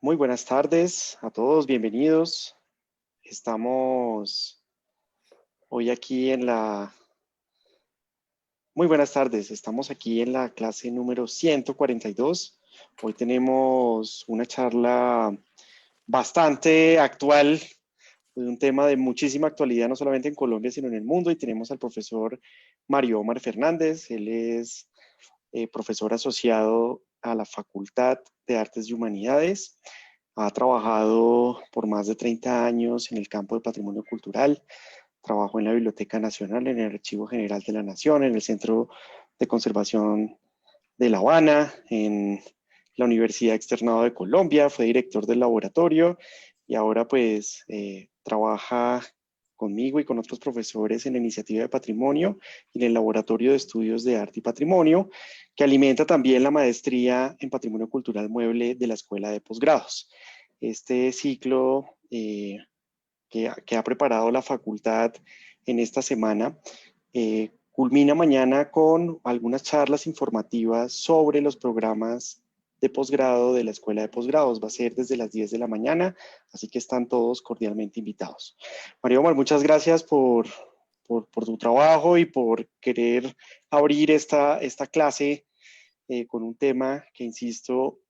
Muy buenas tardes a todos, bienvenidos. Estamos hoy aquí en la... Muy buenas tardes, estamos aquí en la clase número 142. Hoy tenemos una charla bastante actual, de un tema de muchísima actualidad, no solamente en Colombia, sino en el mundo. Y tenemos al profesor Mario Omar Fernández. Él es profesor asociado a la Facultad de Artes y Humanidades. Ha trabajado por más de 30 años en el campo de patrimonio cultural. Trabajó en la Biblioteca Nacional, en el Archivo General de la Nación, en el Centro de Conservación de La Habana, en la Universidad Externado de Colombia. Fue director del laboratorio y ahora pues trabaja conmigo y con otros profesores en la iniciativa de patrimonio y en el laboratorio de estudios de arte y patrimonio, que alimenta también la maestría en patrimonio cultural mueble de la Escuela de Posgrados. Este ciclo que ha preparado la facultad en esta semana culmina mañana con algunas charlas informativas sobre los programas de posgrado de la Escuela de Posgrados. Va a ser desde las 10 de la mañana, así que están todos cordialmente invitados. María Omar, muchas gracias por tu trabajo y por querer abrir esta clase con un tema que, insisto,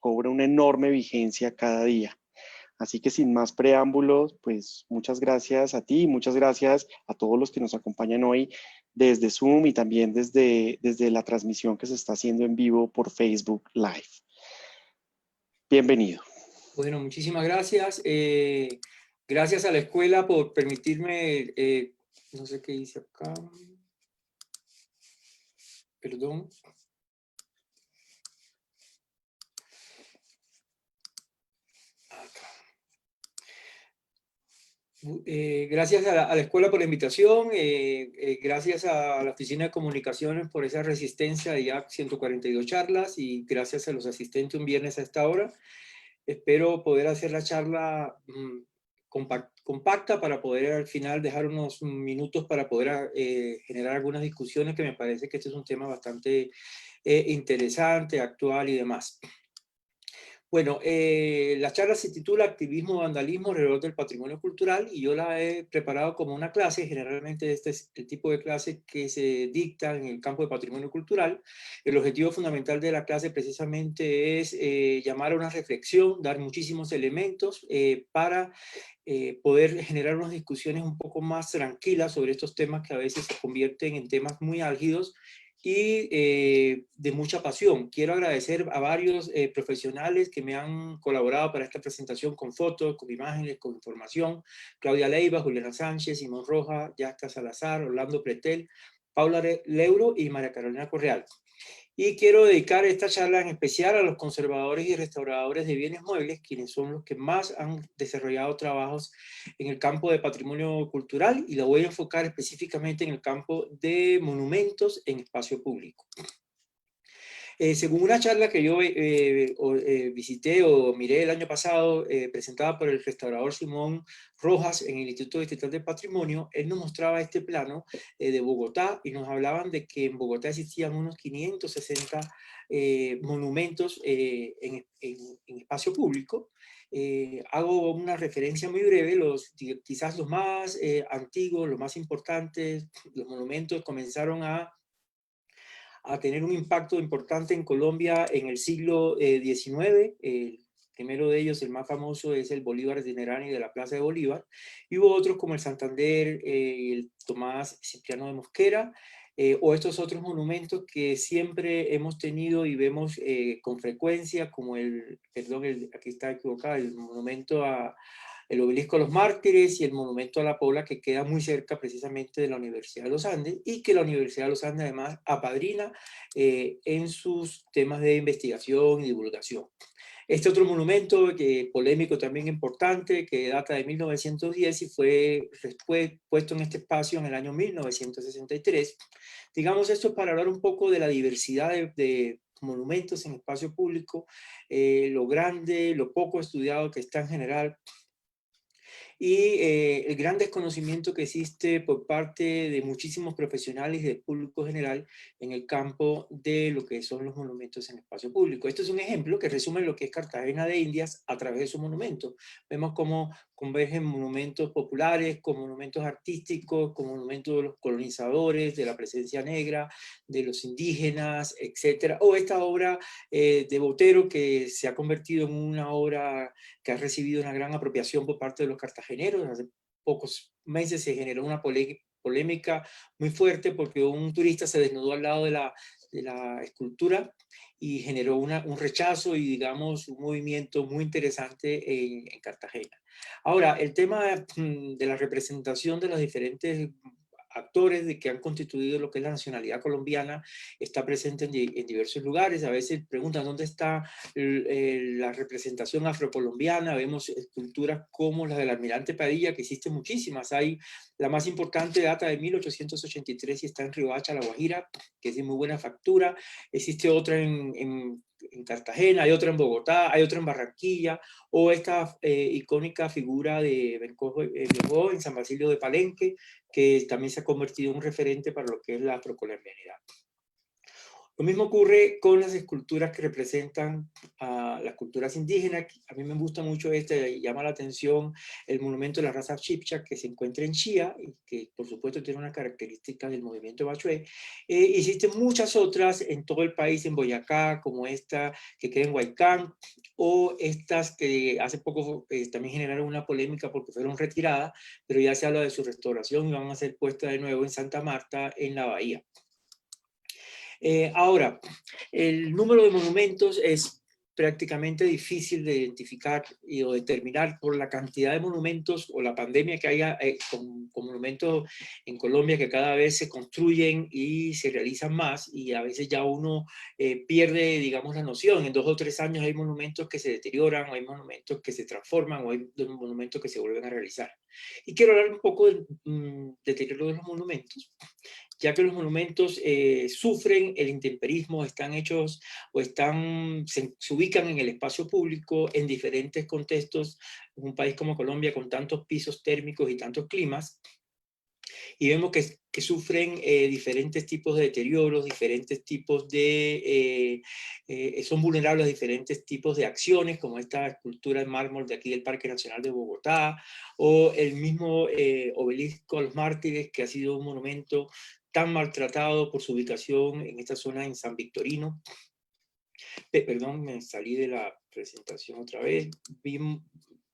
cobra una enorme vigencia cada día. Así que sin más preámbulos, pues muchas gracias a ti, muchas gracias a todos los que nos acompañan hoy desde Zoom y también desde la transmisión que se está haciendo en vivo por Facebook Live. Bienvenido. Bueno, muchísimas gracias. Gracias a la escuela por permitirme, no sé qué dice acá, perdón. Gracias a la escuela por la invitación, gracias a la Oficina de Comunicaciones por esa resistencia de ya 142 charlas y gracias a los asistentes un viernes a esta hora. Espero poder hacer la charla compacta para poder al final dejar unos minutos para poder generar algunas discusiones, que me parece que este es un tema bastante interesante, actual y demás. Bueno, la charla se titula Activismo y Vandalismo alrededor del patrimonio cultural y yo la he preparado como una clase. Generalmente este es el tipo de clase que se dicta en el campo de patrimonio cultural. El objetivo fundamental de la clase precisamente es llamar a una reflexión, dar muchísimos elementos para poder generar unas discusiones un poco más tranquilas sobre estos temas que a veces se convierten en temas muy álgidos y de mucha pasión. Quiero agradecer a varios profesionales que me han colaborado para esta presentación con fotos, con imágenes, con información. Claudia Leiva, Juliana Sánchez, Simón Roja, Yasca Salazar, Orlando Pretel, Paula Leuro y María Carolina Correal. Y quiero dedicar esta charla en especial a los conservadores y restauradores de bienes muebles, quienes son los que más han desarrollado trabajos en el campo de patrimonio cultural, y la voy a enfocar específicamente en el campo de monumentos en espacio público. Según una charla que yo visité o miré el año pasado, presentada por el restaurador Simón Rojas en el Instituto Distrital de Patrimonio, él nos mostraba este plano de Bogotá y nos hablaban de que en Bogotá existían unos 560 monumentos en espacio público. Hago una referencia muy breve, quizás los más antiguos, los más importantes, los monumentos comenzaron a tener un impacto importante en Colombia en el siglo XIX. El primero de ellos, el más famoso, es el Bolívar de Nerani de la Plaza de Bolívar, y hubo otros como el Santander, el Tomás Cipriano de Mosquera, o estos otros monumentos que siempre hemos tenido y vemos con frecuencia, como aquí está equivocado, el monumento el obelisco a los mártires y el monumento a la Pobla, que queda muy cerca precisamente de la Universidad de los Andes, y que la Universidad de los Andes además apadrina en sus temas de investigación y divulgación. Este otro monumento polémico también importante, que data de 1910 y fue puesto en este espacio en el año 1963. Digamos, esto para hablar un poco de la diversidad de monumentos en espacio público, lo grande, lo poco estudiado que está en general. y el gran desconocimiento que existe por parte de muchísimos profesionales y del público general en el campo de lo que son los monumentos en espacio público. Esto es un ejemplo que resume lo que es Cartagena de Indias a través de sus monumentos. Vemos cómo convergen monumentos populares con monumentos artísticos, con monumentos de los colonizadores, de la presencia negra, de los indígenas, etcétera. O esta obra de Botero, que se ha convertido en una obra que ha recibido una gran apropiación por parte de los cartageneros. Hace pocos meses se generó una polémica muy fuerte porque un turista se desnudó al lado de la escultura y generó un rechazo y, digamos, un movimiento muy interesante en Cartagena. Ahora, el tema de la representación de los diferentes actores de que han constituido lo que es la nacionalidad colombiana está presente en diversos lugares. A veces preguntan dónde está la representación afrocolombiana. Vemos esculturas como la del almirante Padilla, que existen muchísimas. Hay la más importante, data de 1883 y está en Riohacha, La Guajira, que es de muy buena factura. Existe otra en Cartagena, hay otra en Bogotá, hay otra en Barranquilla, o esta icónica figura de Bencojo en San Basilio de Palenque, que también se ha convertido en un referente para lo que es la afrocolombianidad. Lo mismo ocurre con las esculturas que representan a las culturas indígenas. A mí me gusta mucho llama la atención el monumento de la raza Chibcha que se encuentra en Chía y que por supuesto tiene una característica del movimiento Bachué. Existen muchas otras en todo el país, en Boyacá, como esta que queda en Huaycán, o estas que hace poco también generaron una polémica porque fueron retiradas, pero ya se habla de su restauración y van a ser puestas de nuevo en Santa Marta, en la Bahía. Ahora, el número de monumentos es prácticamente difícil de identificar o determinar por la cantidad de monumentos o la pandemia que haya con monumentos en Colombia que cada vez se construyen y se realizan más y a veces ya uno pierde, digamos, la noción. En 2 o 3 años hay monumentos que se deterioran, o hay monumentos que se transforman o hay monumentos que se vuelven a realizar. Y quiero hablar un poco del deterioro de los monumentos, ya que los monumentos sufren el intemperismo, están hechos o se ubican en el espacio público en diferentes contextos, en un país como Colombia con tantos pisos térmicos y tantos climas, y vemos que sufren diferentes tipos de deterioros, diferentes tipos son vulnerables a diferentes tipos de acciones, como esta escultura en mármol de aquí del Parque Nacional de Bogotá, o el mismo obelisco a los mártires, que ha sido un monumento tan maltratado por su ubicación en esta zona en San Victorino. Perdón, me salí de la presentación otra vez.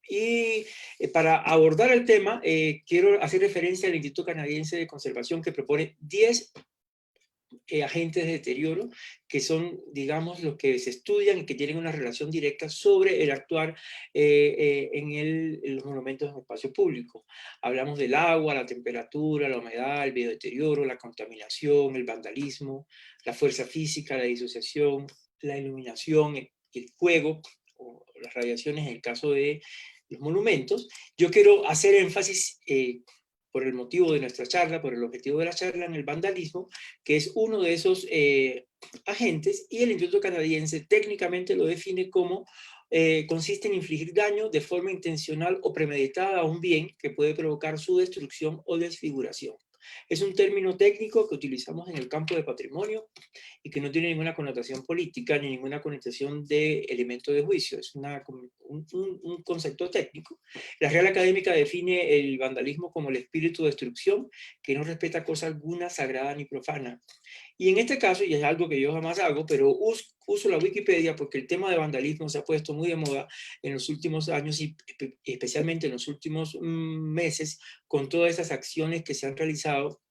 Y para abordar el tema, quiero hacer referencia al Instituto Canadiense de Conservación, que propone 10 agentes de deterioro, que son, digamos, los que se estudian y que tienen una relación directa sobre el actuar en los monumentos en espacio público. Hablamos del agua, la temperatura, la humedad, el biodeterioro, la contaminación, el vandalismo, la fuerza física, la disociación, la iluminación, el fuego, o las radiaciones en el caso de los monumentos. Yo quiero hacer énfasis por el motivo de nuestra charla, por el objetivo de la charla, en el vandalismo, que es uno de esos agentes, y el Instituto Canadiense técnicamente lo define como consiste en infligir daño de forma intencional o premeditada a un bien que puede provocar su destrucción o desfiguración. Es un término técnico que utilizamos en el campo de patrimonio y que no tiene ninguna connotación política ni ninguna connotación de elemento de juicio. Es un concepto técnico. La Real Académica define el vandalismo como el espíritu de destrucción que no respeta cosa alguna sagrada ni profana. Y en este caso, y es algo que yo jamás hago, pero uso la Wikipedia porque el tema de vandalismo se ha puesto muy de moda en los últimos años y especialmente en los últimos meses, con todas esas acciones que se han realizado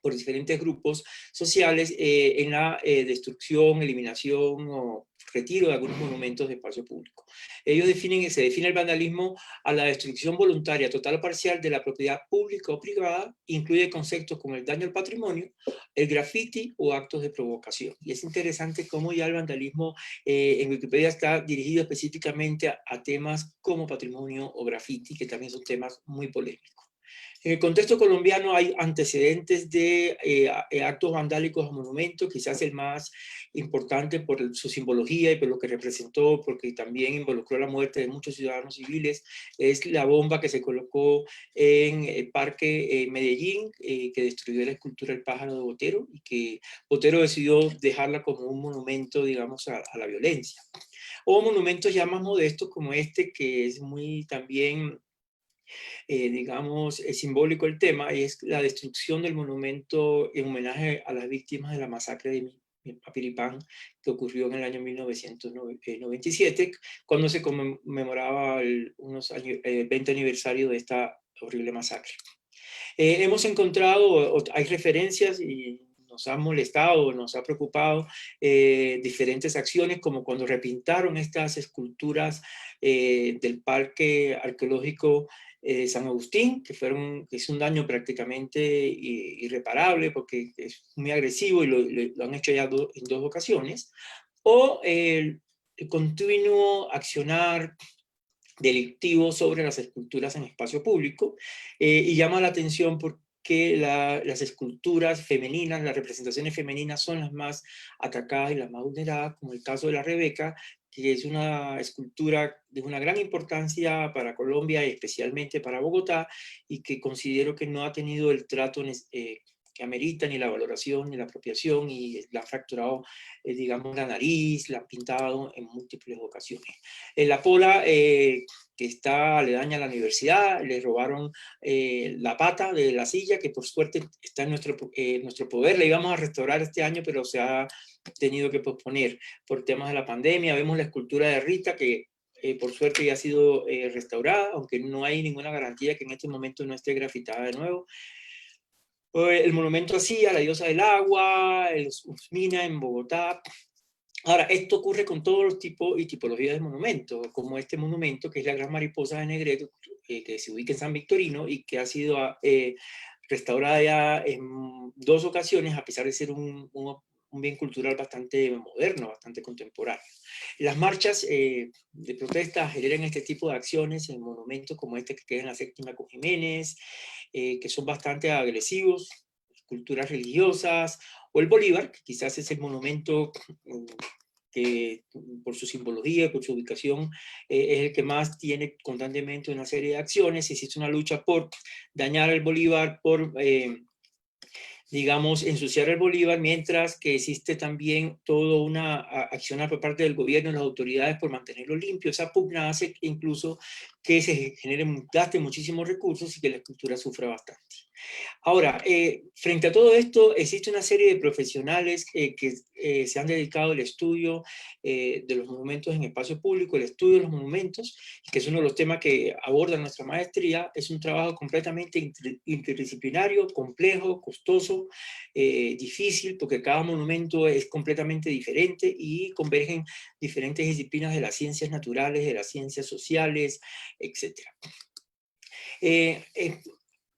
por diferentes grupos sociales en la destrucción, eliminación o retiro de algunos monumentos de espacio público. Se define el vandalismo a la destrucción voluntaria, total o parcial de la propiedad pública o privada, incluye conceptos como el daño al patrimonio, el graffiti o actos de provocación. Y es interesante cómo ya el vandalismo en Wikipedia está dirigido específicamente a temas como patrimonio o graffiti, que también son temas muy polémicos. En el contexto colombiano hay antecedentes de actos vandálicos a monumentos, quizás el más importante por su simbología y por lo que representó, porque también involucró la muerte de muchos ciudadanos civiles, es la bomba que se colocó en el Parque Medellín, que destruyó la escultura El Pájaro de Botero, y que Botero decidió dejarla como un monumento, digamos, a la violencia. O monumentos ya más modestos como este, que es muy también digamos, es simbólico el tema, y es la destrucción del monumento en homenaje a las víctimas de la masacre de Mapiripán, que ocurrió en el año 1997, cuando se conmemoraba el 20 aniversario de esta horrible masacre. Hemos encontrado, hay referencias y nos ha molestado, nos ha preocupado diferentes acciones, como cuando repintaron estas esculturas del Parque Arqueológico San Agustín, que es un daño prácticamente irreparable porque es muy agresivo y lo han hecho ya en dos ocasiones, o el continuo accionar delictivo sobre las esculturas en espacio público, y llama la atención porque las esculturas femeninas, las representaciones femeninas son las más atacadas y las más vulneradas, como el caso de la Rebeca, que es una escultura de una gran importancia para Colombia y especialmente para Bogotá, y que considero que no ha tenido el trato que amerita, ni la valoración, ni la apropiación, y la ha fracturado, digamos, la nariz, la ha pintado en múltiples ocasiones. La Pola, que está aledaña a la universidad, le robaron la pata de la silla, que por suerte está en nuestro poder. La íbamos a restaurar este año, pero se ha tenido que posponer por temas de la pandemia. Vemos la escultura de Rita, que por suerte ya ha sido restaurada, aunque no hay ninguna garantía que en este momento no esté grafitada de nuevo. El monumento así a la diosa del agua, el Usmina en Bogotá. Ahora, esto ocurre con todos los tipos y tipologías de monumentos, como este monumento, que es la Gran Mariposa de Negrete, que se ubica en San Victorino y que ha sido restaurada ya en dos ocasiones, a pesar de ser un bien cultural bastante moderno, bastante contemporáneo. Las marchas de protesta generan este tipo de acciones en monumentos como este que queda en la Séptima con Jiménez, que son bastante agresivos, culturas religiosas, o el Bolívar, que quizás es el monumento que por su simbología, por su ubicación, es el que más tiene constantemente una serie de acciones. Existe una lucha por dañar el Bolívar, por digamos, ensuciar el Bolívar, mientras que existe también toda una acción por parte del gobierno y las autoridades por mantenerlo limpio. Esa pugna hace incluso que se generen, gaste muchísimos recursos y que la escultura sufra bastante. Ahora, frente a todo esto, existe una serie de profesionales que se han dedicado al estudio de los monumentos en espacio público, el estudio de los monumentos, que es uno de los temas que aborda nuestra maestría. Es un trabajo completamente interdisciplinario, complejo, costoso, difícil, porque cada monumento es completamente diferente y convergen diferentes disciplinas de las ciencias naturales, de las ciencias sociales, etc.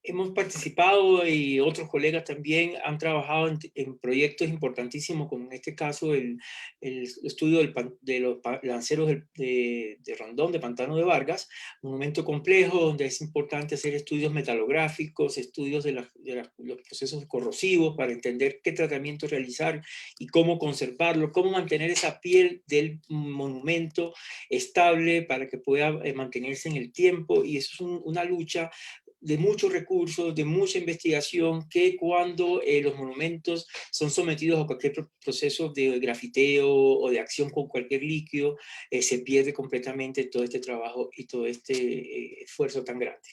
Hemos participado, y otros colegas también han trabajado en proyectos importantísimos, como en este caso el estudio de los lanceros de Rondón, de Pantano de Vargas, un monumento complejo donde es importante hacer estudios metalográficos, estudios de los procesos corrosivos para entender qué tratamiento realizar y cómo conservarlo, cómo mantener esa piel del monumento estable para que pueda mantenerse en el tiempo. Y eso es una lucha de muchos recursos, de mucha investigación, que cuando los monumentos son sometidos a cualquier proceso de grafiteo o de acción con cualquier líquido, se pierde completamente todo este trabajo y todo este esfuerzo tan grande.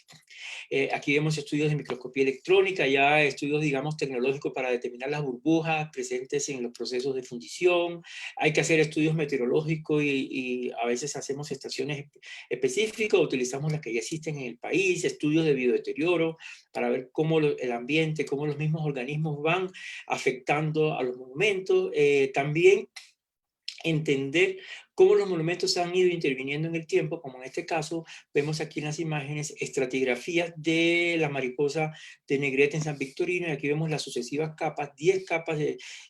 Aquí vemos estudios de microscopía electrónica, ya estudios, digamos, tecnológicos para determinar las burbujas presentes en los procesos de fundición. Hay que hacer estudios meteorológicos y a veces hacemos estaciones específicas, utilizamos las que ya existen en el país, estudios de biodeterioro para ver cómo el ambiente, cómo los mismos organismos van afectando a los monumentos. También entender cómo los monumentos han ido interviniendo en el tiempo, como en este caso vemos aquí en las imágenes estratigrafías de la mariposa de Negrete en San Victorino, y aquí vemos las sucesivas capas, 10 capas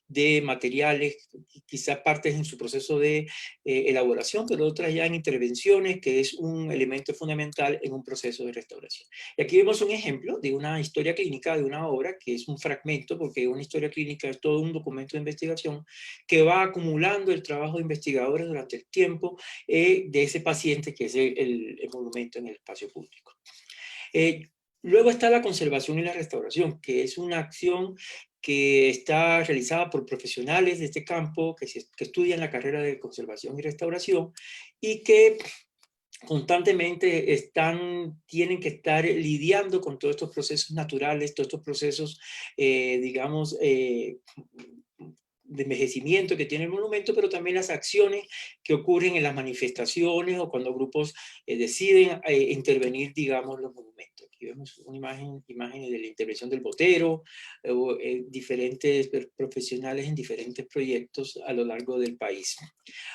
de materiales, quizás partes en su proceso de elaboración, pero otras ya en intervenciones, que es un elemento fundamental en un proceso de restauración. Y aquí vemos un ejemplo de una historia clínica de una obra, que es un fragmento, porque una historia clínica es todo un documento de investigación que va acumulando el trabajo de investigadores durante el tiempo de ese paciente, que es el monumento en el espacio público. Luego está la conservación y la restauración, que es una acción que está realizada por profesionales de este campo que estudian la carrera de conservación y restauración y que constantemente tienen que estar lidiando con todos estos procesos naturales, todos estos procesos, digamos, de envejecimiento que tiene el monumento, pero también las acciones que ocurren en las manifestaciones o cuando grupos deciden intervenir, digamos, los monumentos. Aquí vemos una imágenes de la intervención del botero, diferentes profesionales en diferentes proyectos a lo largo del país.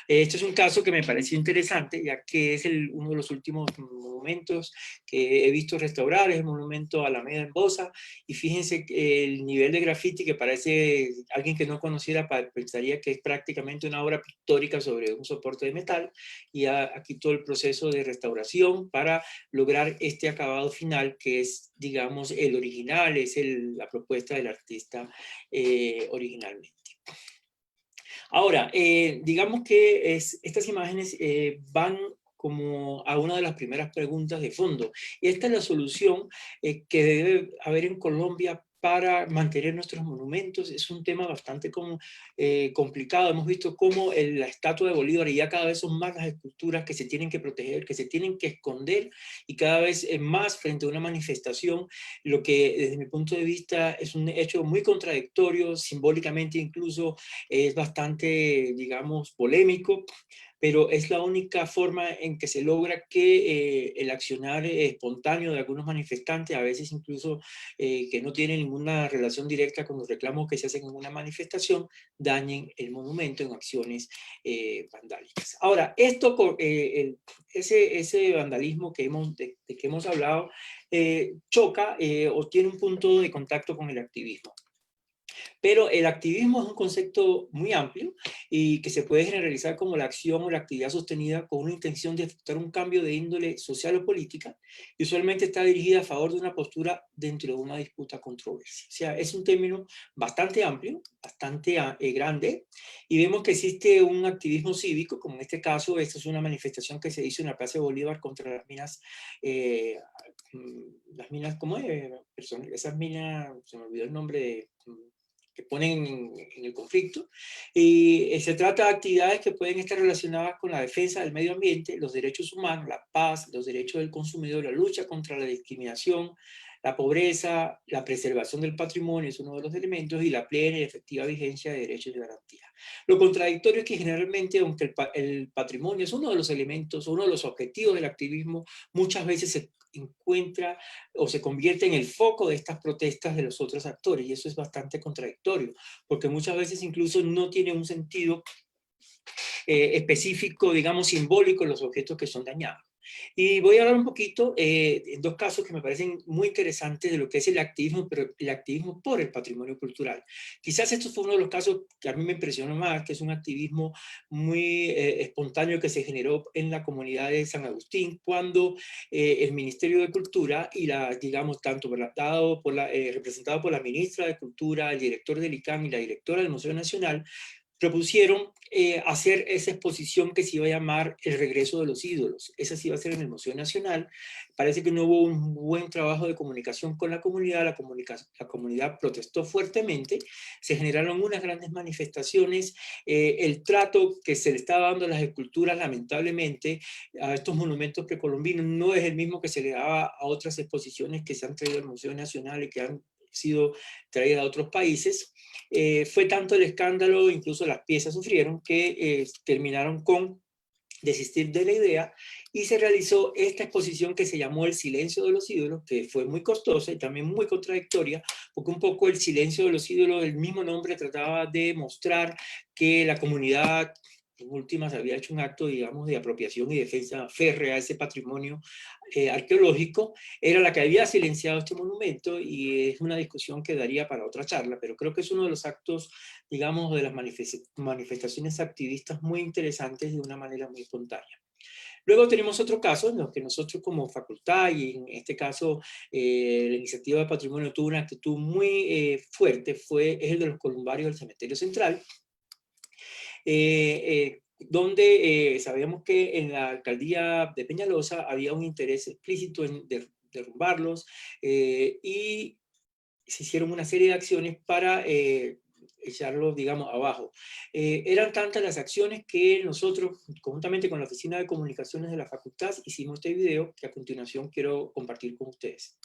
Este es un caso que me pareció interesante, ya que es uno de los últimos monumentos que he visto restaurar, es el monumento Alameda en Bosa, y fíjense que el nivel de graffiti que parece, alguien que no conociera pensaría que es prácticamente una obra pictórica sobre un soporte de metal, y aquí todo el proceso de restauración para lograr este acabado final que es, digamos, el original, es la propuesta del artista originalmente. Ahora, digamos que estas imágenes van como a una de las primeras preguntas de fondo. Y esta es la solución que debe haber en Colombia para mantener nuestros monumentos. Es un tema bastante complicado. Hemos visto cómo la estatua de Bolívar, y ya cada vez son más las esculturas que se tienen que proteger, que se tienen que esconder, y cada vez más frente a una manifestación, lo que desde mi punto de vista es un hecho muy contradictorio, simbólicamente incluso es bastante, digamos, polémico, pero es la única forma en que se logra que el accionar espontáneo de algunos manifestantes, a veces incluso que no tienen ninguna relación directa con los reclamos que se hacen en una manifestación, dañen el monumento en acciones vandálicas. Ahora, ese vandalismo de que hemos hablado choca o tiene un punto de contacto con el activismo. Pero el activismo es un concepto muy amplio y que se puede generalizar como la acción o la actividad sostenida con una intención de efectuar un cambio de índole social o política, y usualmente está dirigida a favor de una postura dentro de una disputa controversia. O sea, es un término bastante amplio, bastante grande, y vemos que existe un activismo cívico, como en este caso, esta es una manifestación que se hizo en la Plaza de Bolívar contra las minas, ¿cómo es? Esas minas, se me olvidó el nombre que ponen en el conflicto, y se trata de actividades que pueden estar relacionadas con la defensa del medio ambiente, los derechos humanos, la paz, los derechos del consumidor, la lucha contra la discriminación, la pobreza, la preservación del patrimonio es uno de los elementos, y la plena y efectiva vigencia de derechos y garantías. Lo contradictorio es que generalmente, aunque el patrimonio es uno de los elementos, uno de los objetivos del activismo, muchas veces se encuentra o se convierte en el foco de estas protestas de los otros actores, y eso es bastante contradictorio, porque muchas veces incluso no tiene un sentido específico, digamos, simbólico en los objetos que son dañados. Y voy a hablar un poquito en dos casos que me parecen muy interesantes de lo que es el activismo, pero el activismo por el patrimonio cultural. Quizás esto fue uno de los casos que a mí me impresionó más, que es un activismo muy espontáneo que se generó en la comunidad de San Agustín, cuando el Ministerio de Cultura y digamos, tanto representado por la ministra de Cultura, el director del ICANN y la directora del Museo Nacional, propusieron hacer esa exposición que se iba a llamar El regreso de los ídolos. Esa sí iba a ser en el Museo Nacional. Parece que no hubo un buen trabajo de comunicación con la comunidad. La comunidad protestó fuertemente. Se generaron unas grandes manifestaciones. El trato que se le estaba dando a las esculturas, lamentablemente, a estos monumentos precolombinos, no es el mismo que se le daba a otras exposiciones que se han traído al Museo Nacional y que han sido traídas a otros países. Fue tanto el escándalo, incluso las piezas sufrieron, que terminaron con desistir de la idea, y se realizó esta exposición que se llamó El silencio de los ídolos, que fue muy costosa y también muy contradictoria, porque un poco el silencio de los ídolos, el mismo nombre trataba de mostrar que la comunidad en últimas había hecho un acto, digamos, de apropiación y defensa férrea de ese patrimonio arqueológico, era la que había silenciado este monumento, y es una discusión que daría para otra charla, pero creo que es uno de los actos, digamos, de las manifestaciones activistas muy interesantes de una manera muy espontánea. Luego tenemos otro caso en los que nosotros como facultad, y en este caso la iniciativa de patrimonio tuvo una actitud muy fuerte, es el de los columbarios del cementerio central, donde sabíamos que en la alcaldía de Peñalosa había un interés explícito en derrumbarlos, y se hicieron una serie de acciones para echarlos, digamos, abajo. Eran tantas las acciones que nosotros, conjuntamente con la Oficina de Comunicaciones de la Facultad, hicimos este video que a continuación quiero compartir con ustedes.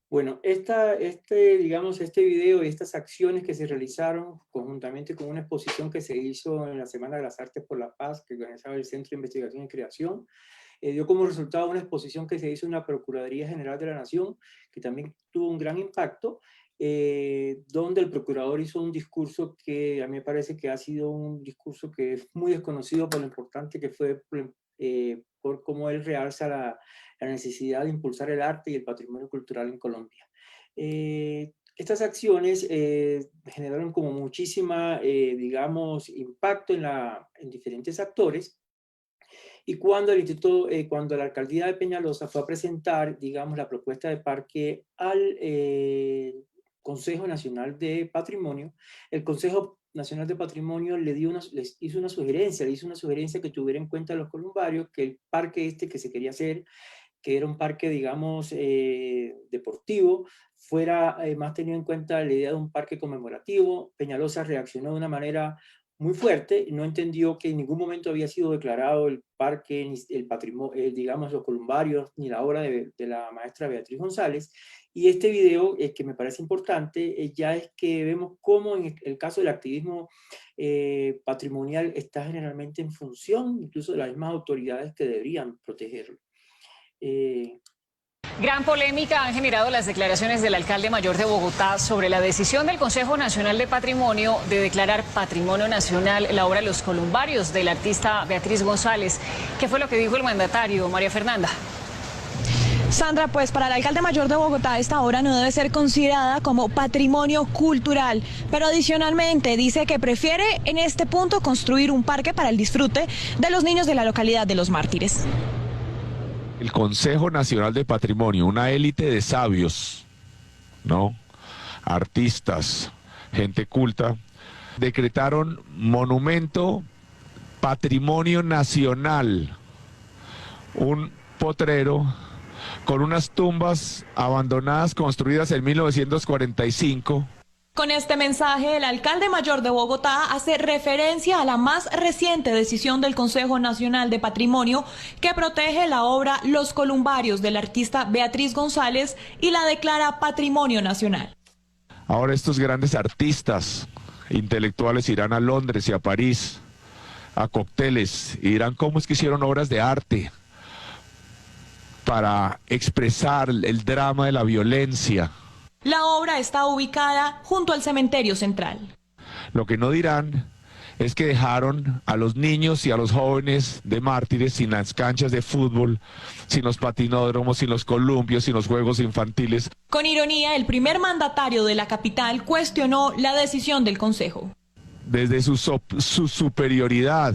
Bueno, digamos, este video y estas acciones que se realizaron conjuntamente con una exposición que se hizo en la Semana de las Artes por la Paz, que organizaba el Centro de Investigación y Creación, dio como resultado una exposición que se hizo en la Procuraduría General de la Nación, que también tuvo un gran impacto, donde el procurador hizo un discurso que a mí me parece que ha sido un discurso que es muy desconocido por lo importante que fue, por cómo él realza la necesidad de impulsar el arte y el patrimonio cultural en Colombia. estas acciones generaron como muchísima, digamos, impacto en diferentes actores. Y cuando cuando la alcaldía de Peñalosa fue a presentar, digamos, la propuesta de parque al Consejo Nacional de Patrimonio, el Consejo Nacional de Patrimonio les hizo una sugerencia que tuviera en cuenta a los columbarios, que el parque que se quería hacer, que era un parque, digamos, deportivo, fuera más tenido en cuenta la idea de un parque conmemorativo. Peñalosa reaccionó de una manera muy fuerte, no entendió que en ningún momento había sido declarado el parque, ni el patrimonio, digamos, los columbarios, ni la obra de la maestra Beatriz González. Y este video, que me parece importante, ya es que vemos cómo en el caso del activismo patrimonial está generalmente en función incluso de las mismas autoridades que deberían protegerlo. Gran polémica han generado las declaraciones del alcalde mayor de Bogotá sobre la decisión del Consejo Nacional de Patrimonio de declarar Patrimonio Nacional la obra Los Columbarios del artista Beatriz González. ¿Qué fue lo que dijo el mandatario, María Fernanda? Sandra, pues para el alcalde mayor de Bogotá esta obra no debe ser considerada como patrimonio cultural, pero adicionalmente dice que prefiere en este punto construir un parque para el disfrute de los niños de la localidad de Los Mártires. El Consejo Nacional de Patrimonio, una élite de sabios, ¿no? Artistas, gente culta, decretaron monumento patrimonio nacional, un potrero con unas tumbas abandonadas construidas en 1945. Con este mensaje, el alcalde mayor de Bogotá hace referencia a la más reciente decisión del Consejo Nacional de Patrimonio que protege la obra Los Columbarios del artista Beatriz González y la declara Patrimonio Nacional. Ahora estos grandes artistas intelectuales irán a Londres y a París, a cócteles, y dirán cómo es que hicieron obras de arte para expresar el drama de la violencia. La obra está ubicada junto al cementerio central. Lo que no dirán es que dejaron a los niños y a los jóvenes de Mártires sin las canchas de fútbol, sin los patinódromos, sin los columpios, sin los juegos infantiles. Con ironía, el primer mandatario de la capital cuestionó la decisión del Consejo. Desde su superioridad,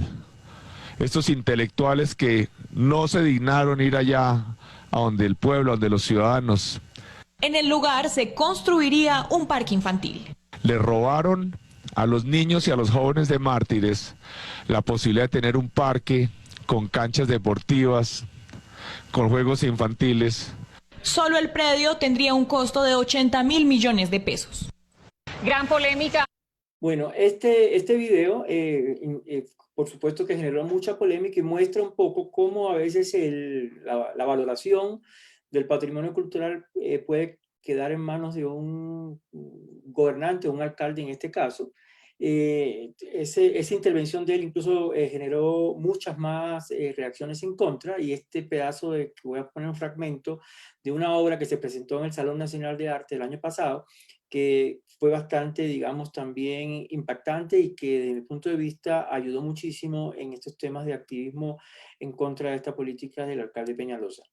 estos intelectuales que no se dignaron ir allá a donde el pueblo, donde los ciudadanos. En el lugar se construiría un parque infantil. Le robaron a los niños y a los jóvenes de Mártires la posibilidad de tener un parque con canchas deportivas, con juegos infantiles. Solo el predio tendría un costo de 80.000 millones de pesos. Gran polémica. Bueno, este video, por supuesto que generó mucha polémica y muestra un poco cómo a veces la valoración del patrimonio cultural puede quedar en manos de un gobernante, un alcalde en este caso. Esa intervención de él incluso generó muchas más reacciones en contra, y este pedazo que voy a poner un fragmento de una obra que se presentó en el Salón Nacional de Arte el año pasado, que fue bastante, digamos, también impactante y que desde mi punto de vista ayudó muchísimo en estos temas de activismo en contra de esta política del alcalde Peñalosa.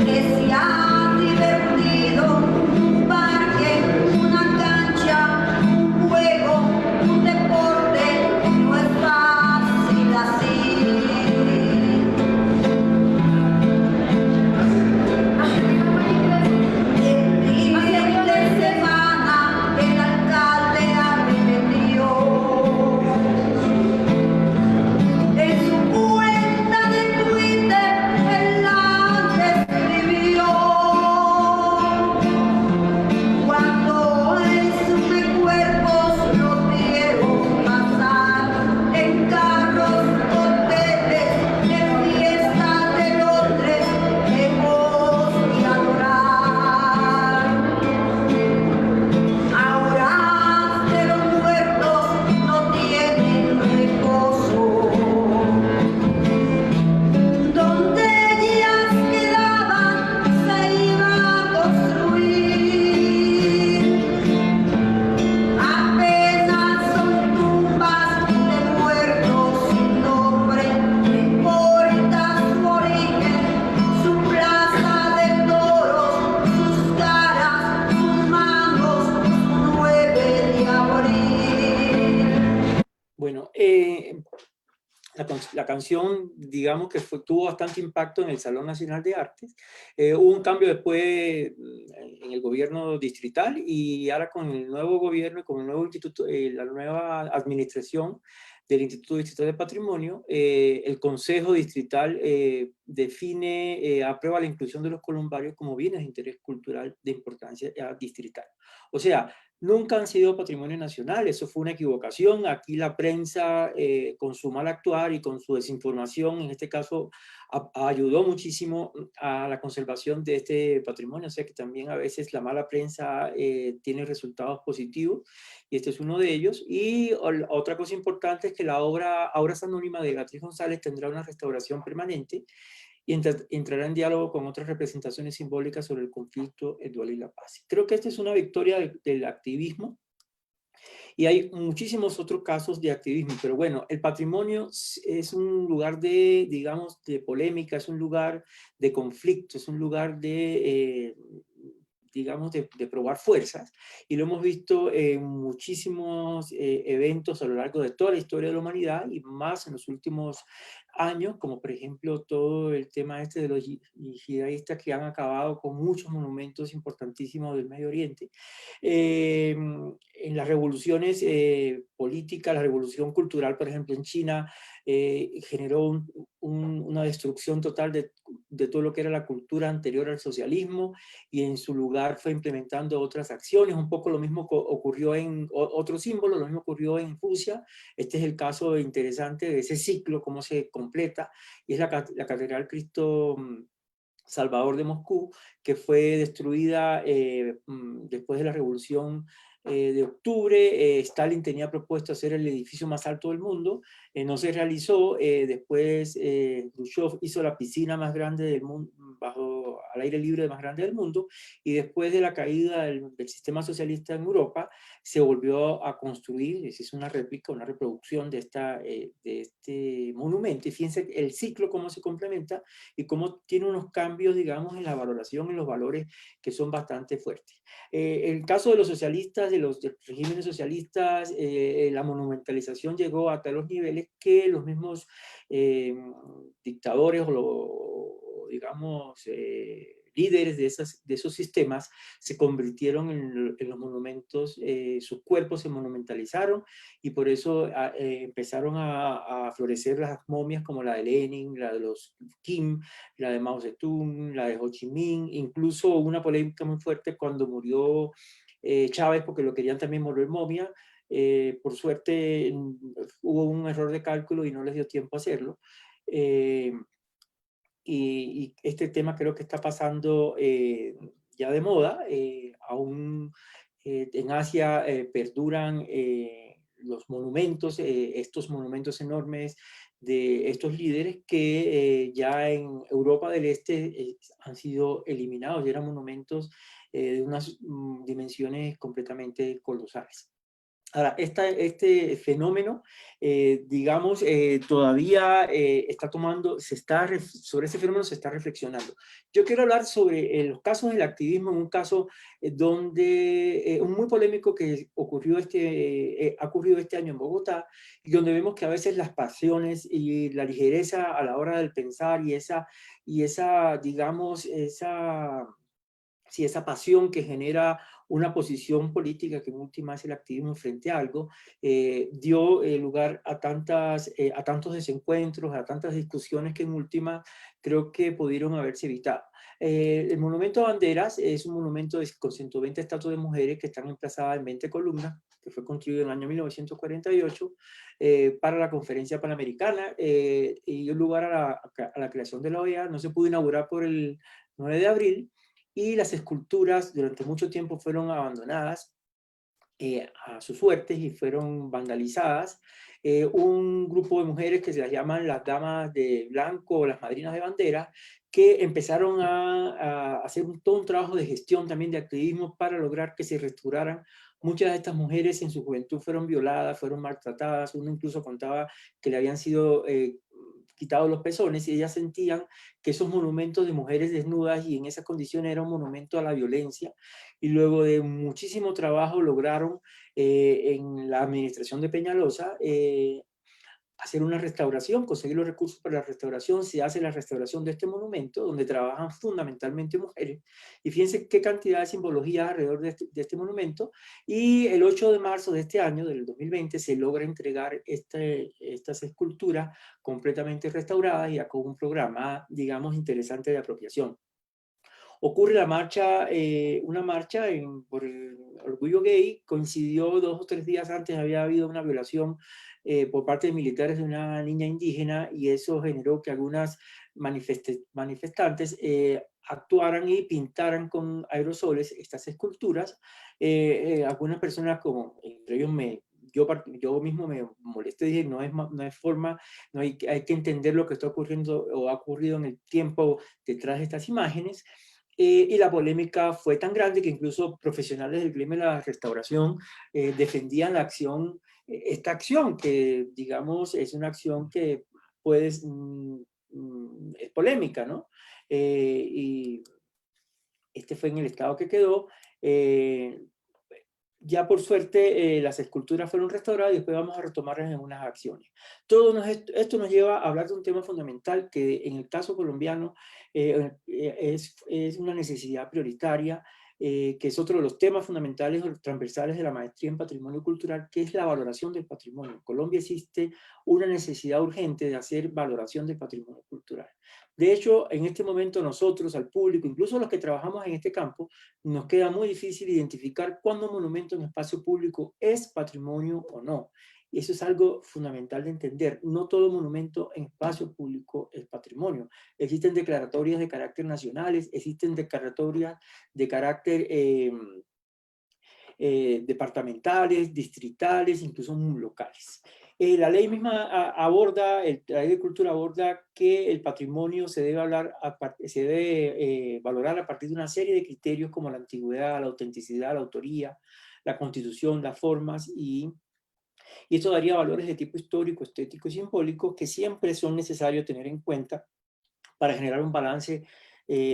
Que se ha divertido la canción, digamos que tuvo bastante impacto en el Salón Nacional de Artes. Hubo un cambio después en el gobierno distrital, y ahora con el nuevo gobierno y con el nuevo instituto, la nueva administración del Instituto Distrital de Patrimonio, el Consejo Distrital aprueba la inclusión de los columbarios como bienes de interés cultural de importancia distrital. O sea, nunca han sido patrimonio nacional, eso fue una equivocación. Aquí la prensa, con su mal actuar y con su desinformación, en este caso, ayudó muchísimo a la conservación de este patrimonio. O sea que también a veces la mala prensa tiene resultados positivos, y este es uno de ellos. Y otra cosa importante es que la Obras Anónimas de Beatriz González tendrá una restauración permanente y entrará en diálogo con otras representaciones simbólicas sobre el conflicto, el duelo y la paz. Creo que esta es una victoria del activismo, y hay muchísimos otros casos de activismo, pero bueno, el patrimonio es un lugar de, digamos, de polémica, es un lugar de conflicto, es un lugar de, digamos, de probar fuerzas, y lo hemos visto en muchísimos eventos a lo largo de toda la historia de la humanidad, y más en los últimos años, como por ejemplo todo el tema este de los yihadistas que han acabado con muchos monumentos importantísimos del Medio Oriente. En las revoluciones políticas, la revolución cultural, por ejemplo, en China, generó una destrucción total de todo lo que era la cultura anterior al socialismo, y en su lugar fue implementando otras acciones. Un poco lo mismo ocurrió en otro símbolo, lo mismo ocurrió en Rusia. Este es el caso interesante de ese ciclo, cómo se completa, y es la Catedral Cristo Salvador de Moscú, que fue destruida después de la Revolución de Octubre. Stalin tenía propuesto hacer el edificio más alto del mundo, no se realizó. Después Khrushchev hizo la piscina más grande del mundo, al aire libre más grande del mundo, y después de la caída del sistema socialista en Europa, se volvió a construir. Es una réplica, una reproducción de este monumento, y fíjense el ciclo cómo se complementa y cómo tiene unos cambios, digamos, en la valoración, en los valores, que son bastante fuertes. El caso de los socialistas, de los regímenes socialistas, la monumentalización llegó a talos niveles que los mismos dictadores digamos, líderes de esos sistemas se convirtieron en los monumentos, sus cuerpos se monumentalizaron, y por eso empezaron a florecer las momias como la de Lenin, la de los Kim, la de Mao Zedong, la de Ho Chi Minh. Incluso hubo una polémica muy fuerte cuando murió Chávez, porque lo querían también volver momia. Por suerte hubo un error de cálculo y no les dio tiempo a hacerlo. Y este tema creo que está pasando ya de moda. Aún en Asia perduran los monumentos, estos monumentos enormes de estos líderes que ya en Europa del Este han sido eliminados, y eran monumentos de unas dimensiones completamente colosales. Ahora, este fenómeno, digamos, todavía está sobre ese fenómeno se está reflexionando. Yo quiero hablar sobre los casos del activismo, en un caso muy polémico que ha ocurrido este año en Bogotá, y donde vemos que a veces las pasiones y la ligereza a la hora del pensar, y esa digamos, esa pasión que genera una posición política, que en última es el activismo frente a algo, dio lugar a tantos desencuentros, a tantas discusiones, que en última creo que pudieron haberse evitado. El Monumento a Banderas es un monumento con 120 estatuas de mujeres que están emplazadas en 20 columnas, que fue construido en el año 1948 para la Conferencia Panamericana, y dio lugar a la creación de la OEA. No se pudo inaugurar por el 9 de abril, y las esculturas durante mucho tiempo fueron abandonadas a su suerte y fueron vandalizadas. Un grupo de mujeres que se las llaman las damas de blanco o las madrinas de bandera, que empezaron a hacer todo un trabajo de gestión, también de activismo, para lograr que se restauraran. Muchas de estas mujeres en su juventud fueron violadas, fueron maltratadas. Uno incluso contaba que le habían sido quitados los pezones, y ellas sentían que esos monumentos de mujeres desnudas y en esas condiciones era un monumento a la violencia. Y luego de muchísimo trabajo lograron en la administración de Peñalosa hacer una restauración, conseguir los recursos para la restauración. Se hace la restauración de este monumento, donde trabajan fundamentalmente mujeres. Y fíjense qué cantidad de simbología alrededor de este monumento. Y el 8 de marzo de este año, del 2020, se logra entregar estas esculturas completamente restauradas y con un programa, digamos, interesante de apropiación. Ocurre la marcha, una marcha por el orgullo gay, coincidió 2 o 3 días antes, había habido una violación por parte de militares de una niña indígena, y eso generó que algunas manifestantes actuaran y pintaran con aerosoles estas esculturas. Algunas personas, como entre ellos yo mismo me molesté, dije, no es forma, no hay que entender lo que está ocurriendo o ha ocurrido en el tiempo detrás de estas imágenes. Y la polémica fue tan grande que incluso profesionales del gremio de la restauración defendían la acción, esta acción que, digamos, es una acción que es polémica, ¿no? Y este fue en el estado que quedó. Ya por suerte las esculturas fueron restauradas y después vamos a retomarlas en unas acciones. Esto nos lleva a hablar de un tema fundamental que en el caso colombiano es una necesidad prioritaria, que es otro de los temas fundamentales o transversales de la maestría en patrimonio cultural, que es la valoración del patrimonio. En Colombia existe una necesidad urgente de hacer valoración del patrimonio cultural. De hecho, en este momento nosotros, al público, incluso los que trabajamos en este campo, nos queda muy difícil identificar cuándo un monumento en espacio público es patrimonio o no. Y eso es algo fundamental de entender. No todo monumento en espacio público es patrimonio. Existen declaratorias de carácter nacionales, existen declaratorias de carácter departamentales, distritales, incluso locales. La ley misma aborda, la ley de cultura aborda que el patrimonio se debe valorar a partir de una serie de criterios como la antigüedad, la autenticidad, la autoría, la constitución, las formas, y esto daría valores de tipo histórico, estético y simbólico que siempre son necesarios tener en cuenta para generar un balance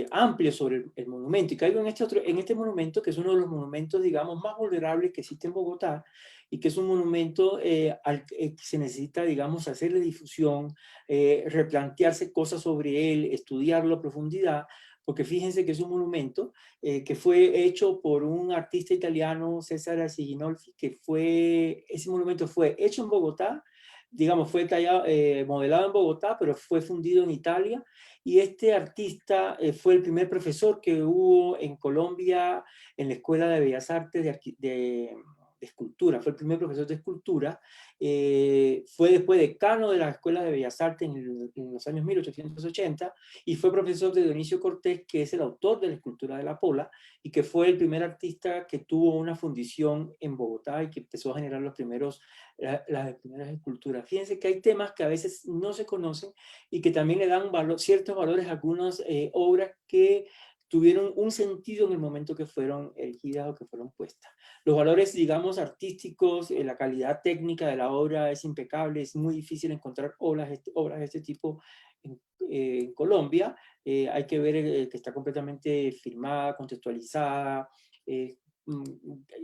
amplio sobre el monumento. Y caigo en este monumento, que es uno de los monumentos, digamos, más vulnerables que existe en Bogotá, y que es un monumento al que se necesita, digamos, hacerle difusión, replantearse cosas sobre él, estudiarlo a profundidad, porque fíjense que es un monumento que fue hecho por un artista italiano, Cesare Siginolfi, ese monumento fue hecho en Bogotá, digamos, fue modelado en Bogotá, pero fue fundido en Italia. Y este artista fue el primer profesor que hubo en Colombia en la Escuela de Bellas Artes de escultura. Fue el primer profesor de escultura. Fue después decano de la Escuela de Bellas Artes en los años 1880, y fue profesor de Dionisio Cortés, que es el autor de la escultura de la Pola, y que fue el primer artista que tuvo una fundición en Bogotá y que empezó a generar las primeras esculturas. Fíjense que hay temas que a veces no se conocen y que también le dan ciertos valores a algunas obras que tuvieron un sentido en el momento que fueron elegidas o que fueron puestas. Los valores, digamos, artísticos, la calidad técnica de la obra es impecable, es muy difícil encontrar obras de este tipo en Colombia. Hay que ver que está completamente firmada, contextualizada,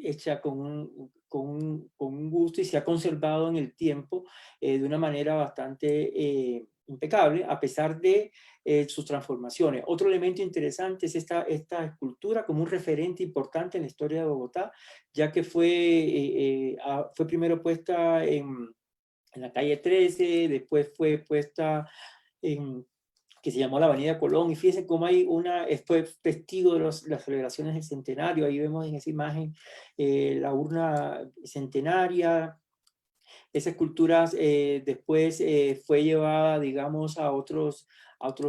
hecha con un gusto, y se ha conservado en el tiempo de una manera bastante impecable, a pesar de sus transformaciones. Otro elemento interesante es esta escultura como un referente importante en la historia de Bogotá, ya que fue primero puesta en la calle 13, después fue puesta que se llamó la Avenida Colón, y fíjense cómo fue testigo de las celebraciones del centenario. Ahí vemos en esa imagen la urna centenaria. Esa escultura después fue llevada, digamos, a otros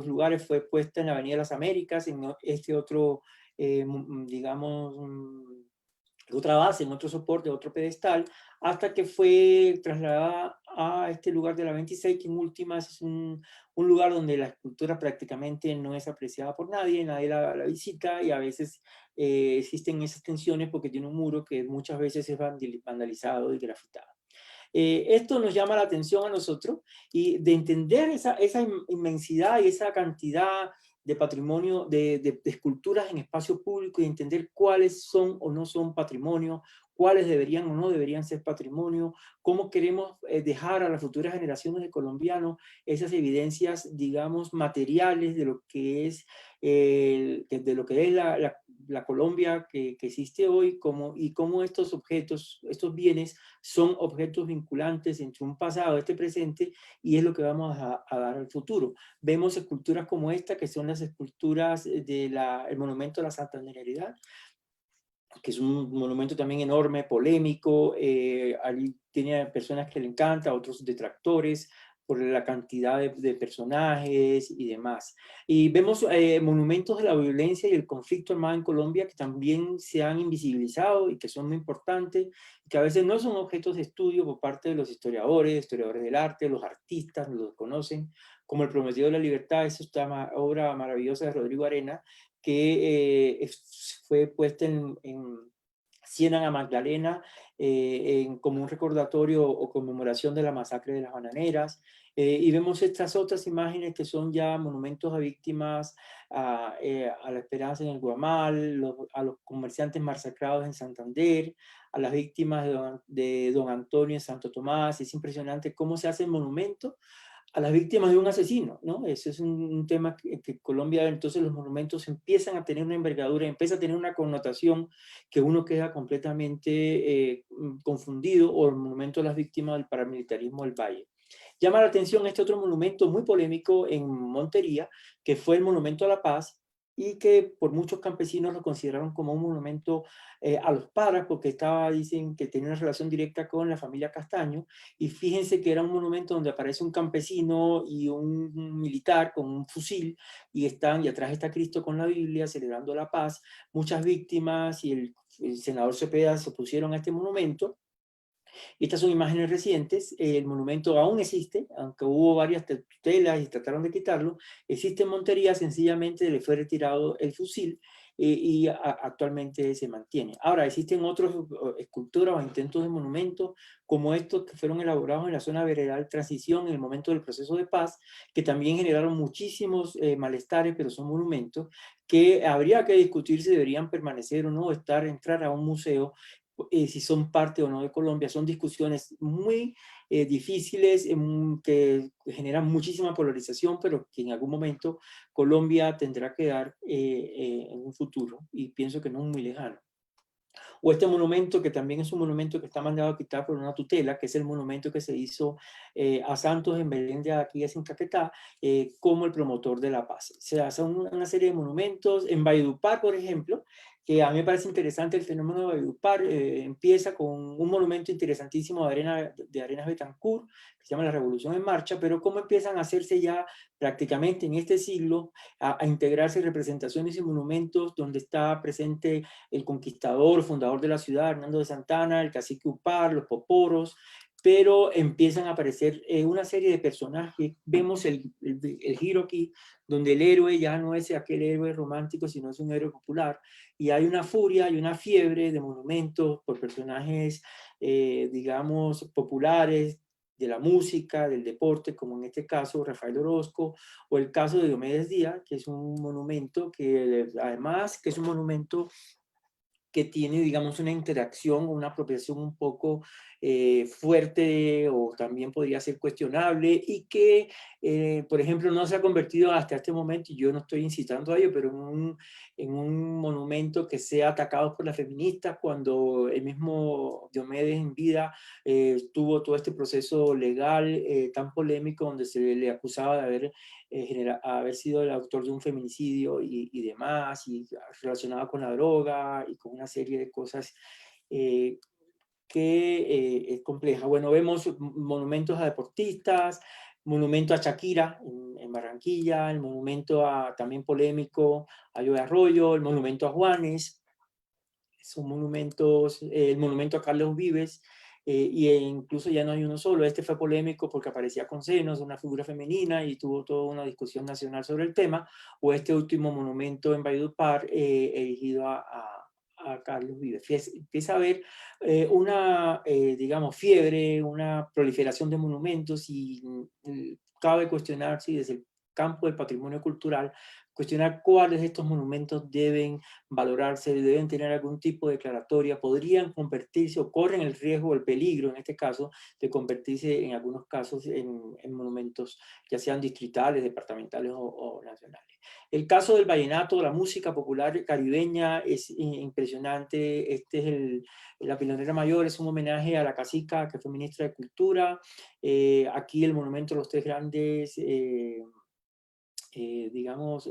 lugares, fue puesta en la Avenida de las Américas, en este otro, digamos, otra base, en otro soporte, otro pedestal, hasta que fue trasladada a este lugar de la 26, que en últimas es un lugar donde la escultura prácticamente no es apreciada por nadie la visita, y a veces existen esas tensiones porque tiene un muro que muchas veces es vandalizado y grafitado. Esto nos llama la atención a nosotros, y de entender esa inmensidad y esa cantidad de patrimonio, de esculturas en espacio público, y entender cuáles son o no son patrimonio, cuáles deberían o no deberían ser patrimonio, cómo queremos dejar a las futuras generaciones de colombianos esas evidencias, digamos, materiales de lo que es, la Colombia que existe hoy, y cómo estos objetos, estos bienes, son objetos vinculantes entre un pasado, este presente, y es lo que vamos a dar al futuro. Vemos esculturas como esta, que son las esculturas del monumento a la Santandereidad, que es un monumento también enorme, polémico, tiene personas que le encanta, otros detractores, por la cantidad de personajes y demás. Y vemos monumentos de la violencia y el conflicto armado en Colombia que también se han invisibilizado y que son muy importantes, que a veces no son objetos de estudio por parte de los historiadores del arte, los artistas, los conocen, como El Prometido de la Libertad, esa obra maravillosa de Rodrigo Arena, que fue puesta en Ciénaga Magdalena como un recordatorio o conmemoración de la masacre de las bananeras. Y vemos estas otras imágenes que son ya monumentos a víctimas, a la esperanza en el Guamal, a los comerciantes masacrados en Santander, a las víctimas de Don Antonio en Santo Tomás. Es impresionante cómo se hacen monumentos a las víctimas de un asesino, ¿no? Ese es un tema que Colombia, entonces los monumentos empiezan a tener una envergadura, empieza a tener una connotación que uno queda completamente confundido, o el monumento a las víctimas del paramilitarismo del Valle. Llama la atención este otro monumento muy polémico en Montería, que fue el Monumento a la Paz, y que por muchos campesinos lo consideraron como un monumento a los paras, porque dicen que tenía una relación directa con la familia Castaño, y fíjense que era un monumento donde aparece un campesino y un militar con un fusil, y atrás está Cristo con la Biblia celebrando la paz. Muchas víctimas y el senador Cepeda se opusieron a este monumento. Estas son imágenes recientes. El monumento aún existe, aunque hubo varias tutelas y trataron de quitarlo. Existe en Montería, sencillamente le fue retirado el fusil y actualmente se mantiene. Ahora, existen otras esculturas o intentos de monumentos como estos que fueron elaborados en la zona veredal Transición en el momento del proceso de paz, que también generaron muchísimos malestares, pero son monumentos que habría que discutir si deberían permanecer o no, entrar a un museo, si son parte o no de Colombia. Son discusiones muy difíciles, que generan muchísima polarización, pero que en algún momento Colombia tendrá que dar en un futuro, y pienso que no es muy lejano. O este monumento, que también es un monumento que está mandado a quitar por una tutela, que es el monumento que se hizo a Santos en Belén de aquí en Caquetá, como el promotor de la paz. Se hace una serie de monumentos. En Valledupar, por ejemplo, que a mí me parece interesante el fenómeno de Valledupar, empieza con un monumento interesantísimo de Arenas Betancourt, que se llama La Revolución en Marcha, pero cómo empiezan a hacerse ya prácticamente en este siglo a integrarse representaciones y monumentos donde está presente el conquistador, fundador de la ciudad, Hernando de Santana, el cacique Upar, los poporos, pero empiezan a aparecer una serie de personajes. Vemos el giro aquí, donde el héroe ya no es aquel héroe romántico, sino es un héroe popular, y hay una furia, hay una fiebre de monumentos por personajes, digamos, populares, de la música, del deporte, como en este caso Rafael Orozco, o el caso de Diomedes Díaz, que es un monumento que además que es un monumento que tiene, digamos, una interacción, una apropiación un poco fuerte, o también podría ser cuestionable, y que, por ejemplo, no se ha convertido hasta este momento, y yo no estoy incitando a ello, pero en un monumento que sea atacado por las feministas, cuando el mismo Diomedes en vida tuvo todo este proceso legal tan polémico, donde se le acusaba de haber sido el autor de un feminicidio y demás, y relacionado con la droga y con una serie de cosas que es compleja. Bueno, vemos monumentos a deportistas, monumento a Shakira en Barranquilla, el monumento también polémico a Joe Arroyo, el monumento a Juanes, son monumentos, el monumento a Carlos Vives, y incluso ya no hay uno solo. Este fue polémico porque aparecía con senos, una figura femenina, y tuvo toda una discusión nacional sobre el tema. O este último monumento en Valledupar, erigido a Carlos Vives. Empieza a haber una, digamos, fiebre, una proliferación de monumentos, y cabe cuestionar si desde el campo del patrimonio cultural cuestionar cuáles de estos monumentos deben valorarse, deben tener algún tipo de declaratoria, podrían convertirse o corren el riesgo, el peligro en este caso, de convertirse en algunos casos en monumentos ya sean distritales, departamentales o nacionales. El caso del vallenato, la música popular caribeña es impresionante. Este es la Pilonera Mayor, es un homenaje a la cacica que fue ministra de Cultura. Aquí el monumento a los tres grandes digamos,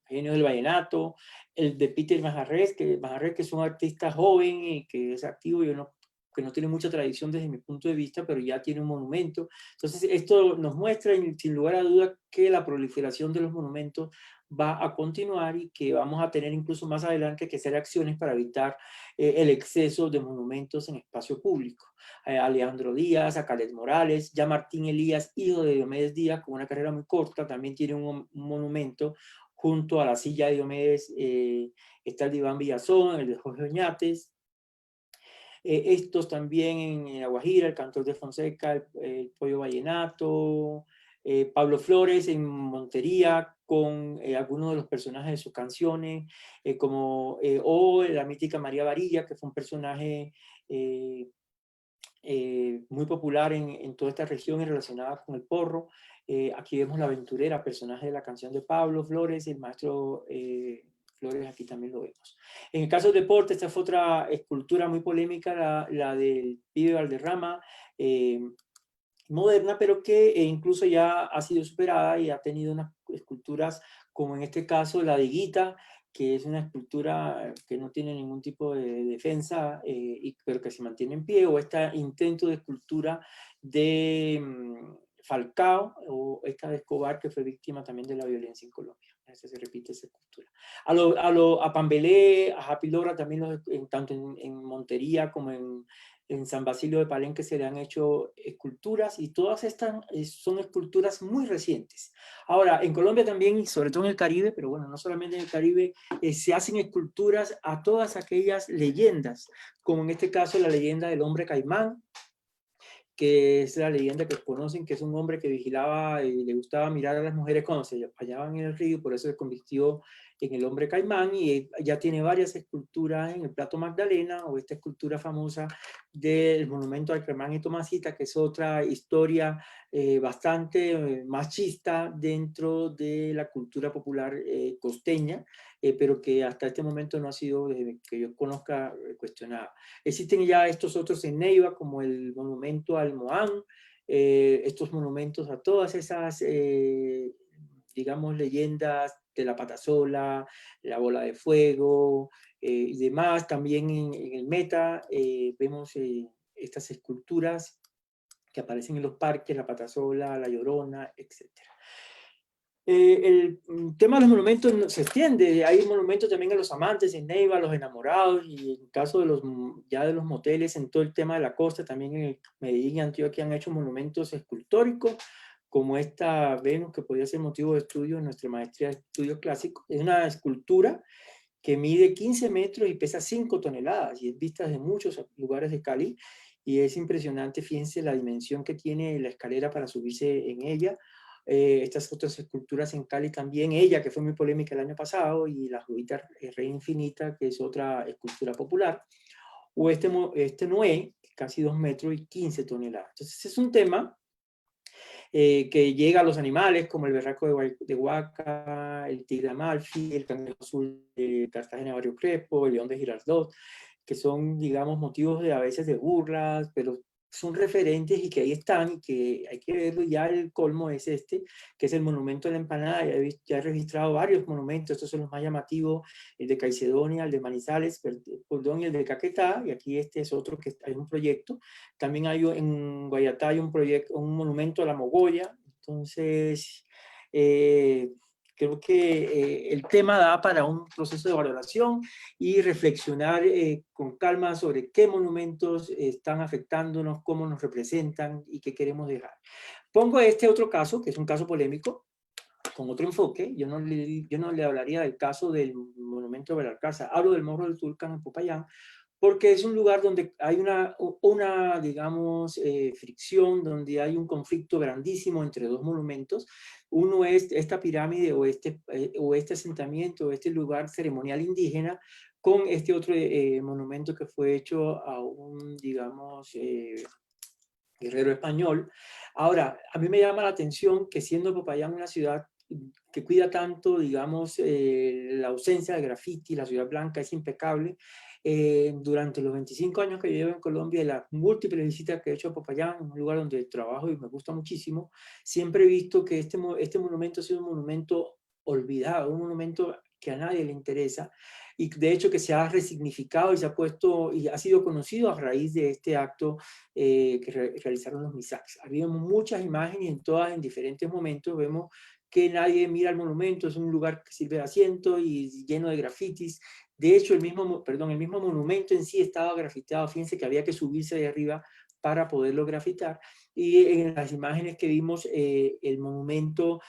genio del vallenato, el de Peter Majarrés, que es un artista joven y que es activo, que no tiene mucha tradición desde mi punto de vista, pero ya tiene un monumento. Entonces esto nos muestra sin lugar a duda que la proliferación de los monumentos va a continuar y que vamos a tener incluso más adelante que hacer acciones para evitar el exceso de monumentos en espacio público. A Leandro Díaz, a Calet Morales, ya Martín Elías, hijo de Diomedes Díaz, con una carrera muy corta, también tiene un monumento junto a la silla de Diomedes, está el de Iván Villazón, el de Jorge Oñates. Estos también en La Guajira, el Cantor de Fonseca, el Pollo Vallenato, Pablo Flores en Montería, con algunos de los personajes de sus canciones, o la mítica María Varilla, que fue un personaje muy popular en toda esta región y relacionada con el porro. Aquí vemos la aventurera, personaje de la canción de Pablo Flores, el maestro Flores, aquí también lo vemos. En el caso del deporte, esta fue otra escultura muy polémica, la del pibe Valderrama, moderna, pero que incluso ya ha sido superada y ha tenido unas esculturas, como en este caso la de Guita, que es una escultura que no tiene ningún tipo de defensa, pero que se mantiene en pie, o este intento de escultura de Falcao, o esta de Escobar, que fue víctima también de la violencia en Colombia. Se repite esa escultura. A Pambelé, a Happy Lora, también tanto en Montería como en San Basilio de Palenque se le han hecho esculturas, y todas estas son esculturas muy recientes. Ahora, en Colombia también, y sobre todo en el Caribe, pero bueno, no solamente en el Caribe, se hacen esculturas a todas aquellas leyendas, como en este caso la leyenda del hombre caimán, que es la leyenda que conocen, que es un hombre que vigilaba y le gustaba mirar a las mujeres cuando se hallaban en el río, por eso se convirtió en el hombre caimán, y ya tiene varias esculturas en el Plato Magdalena, o esta escultura famosa del monumento al Caimán y Tomasita, que es otra historia bastante machista dentro de la cultura popular costeña, pero que hasta este momento no ha sido, desde que yo conozca, cuestionada. Existen ya estos otros en Neiva, como el monumento al Moán, estos monumentos a todas esas, digamos, leyendas de la patasola, la bola de fuego y demás. También en el Meta vemos estas esculturas que aparecen en los parques, la patasola, la llorona, etc. El tema de los monumentos se extiende. Hay monumentos también a los amantes en Neiva, a los enamorados, y en el caso de los moteles en todo el tema de la costa, también en Medellín y Antioquia han hecho monumentos escultóricos, como esta Venus, que podría ser motivo de estudio en nuestra maestría de estudios clásicos. Es una escultura que mide 15 metros y pesa 5 toneladas, y es vista desde muchos lugares de Cali, y es impresionante. Fíjense la dimensión que tiene la escalera para subirse en ella. Estas otras esculturas en Cali también, ella que fue muy polémica el año pasado, y la Judita Rey Infinita, que es otra escultura popular, o este Noé, casi 2 metros y 15 toneladas. Entonces es un tema que llega a los animales, como el berraco de Huaca, el tigre Amalfi, el cangrejo azul de Cartagena Barrio Crespo, el león de Girardot, que son, digamos, motivos a veces de burlas, pero son referentes y que ahí están, y que hay que verlo. Ya el colmo es este, que es el monumento a la empanada. Ya he registrado varios monumentos, estos son los más llamativos: el de Caicedonia, el de Manizales, perdón, y el de Caquetá, y aquí este es otro que hay un proyecto. También hay en Guayatá hay un monumento a la mogolla. Entonces, creo que el tema da para un proceso de valoración y reflexionar con calma sobre qué monumentos están afectándonos, cómo nos representan y qué queremos dejar. Pongo este otro caso, que es un caso polémico, con otro enfoque. Yo no le hablaría del caso del monumento de Belalcázar, hablo del Morro del Tulcán en Popayán, porque es un lugar donde hay una digamos, fricción, donde hay un conflicto grandísimo entre dos monumentos, Uno es esta pirámide o este asentamiento, o este lugar ceremonial indígena, con este otro monumento que fue hecho a un, digamos, guerrero español. Ahora, a mí me llama la atención que siendo Popayán una ciudad que cuida tanto, digamos, la ausencia de graffiti, la ciudad blanca es impecable. Durante los 25 años que llevo en Colombia y las múltiples visitas que he hecho a Popayán, un lugar donde trabajo y me gusta muchísimo, siempre he visto que este monumento ha sido un monumento olvidado, un monumento que a nadie le interesa, y de hecho que se ha resignificado y se ha puesto y ha sido conocido a raíz de este acto que realizaron los MISACs. Había muchas imágenes en todas, en diferentes momentos, vemos que nadie mira el monumento, es un lugar que sirve de asiento y lleno de grafitis. De hecho, el mismo monumento en sí estaba grafiteado. Fíjense que había que subirse de arriba para poderlo grafitar. Y en las imágenes que vimos, el monumento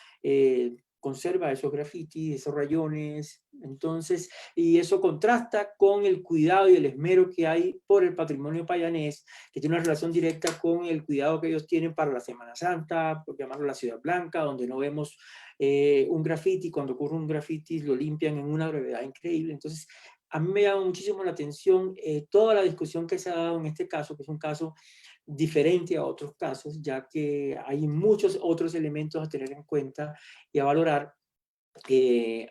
conserva esos grafitis, esos rayones. Entonces, y eso contrasta con el cuidado y el esmero que hay por el patrimonio payanés, que tiene una relación directa con el cuidado que ellos tienen para la Semana Santa, por llamarlo la Ciudad Blanca, donde no vemos un grafiti. Cuando ocurre un grafiti lo limpian en una brevedad increíble. Entonces, a mí me llama muchísimo la atención toda la discusión que se ha dado en este caso, que es un caso diferente a otros casos, ya que hay muchos otros elementos a tener en cuenta y a valorar, y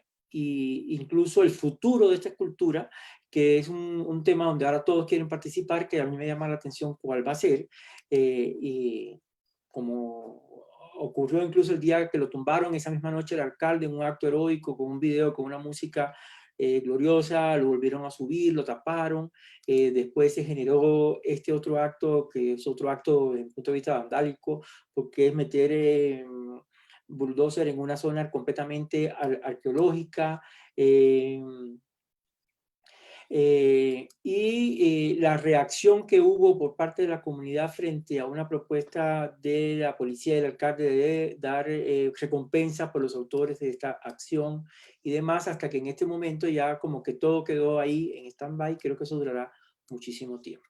incluso el futuro de esta escultura, que es un tema donde ahora todos quieren participar, que a mí me llama la atención cuál va a ser, y como ocurrió incluso el día que lo tumbaron, esa misma noche el alcalde, en un acto heroico, con un video, con una música gloriosa, lo volvieron a subir, lo taparon. Después se generó este otro acto, que es otro acto desde el punto de vista vandálico, porque es meter bulldozer en una zona completamente arqueológica. La reacción que hubo por parte de la comunidad frente a una propuesta de la policía y del alcalde de dar recompensa por los autores de esta acción y demás, hasta que en este momento ya como que todo quedó ahí en stand-by. Creo que eso durará muchísimo tiempo.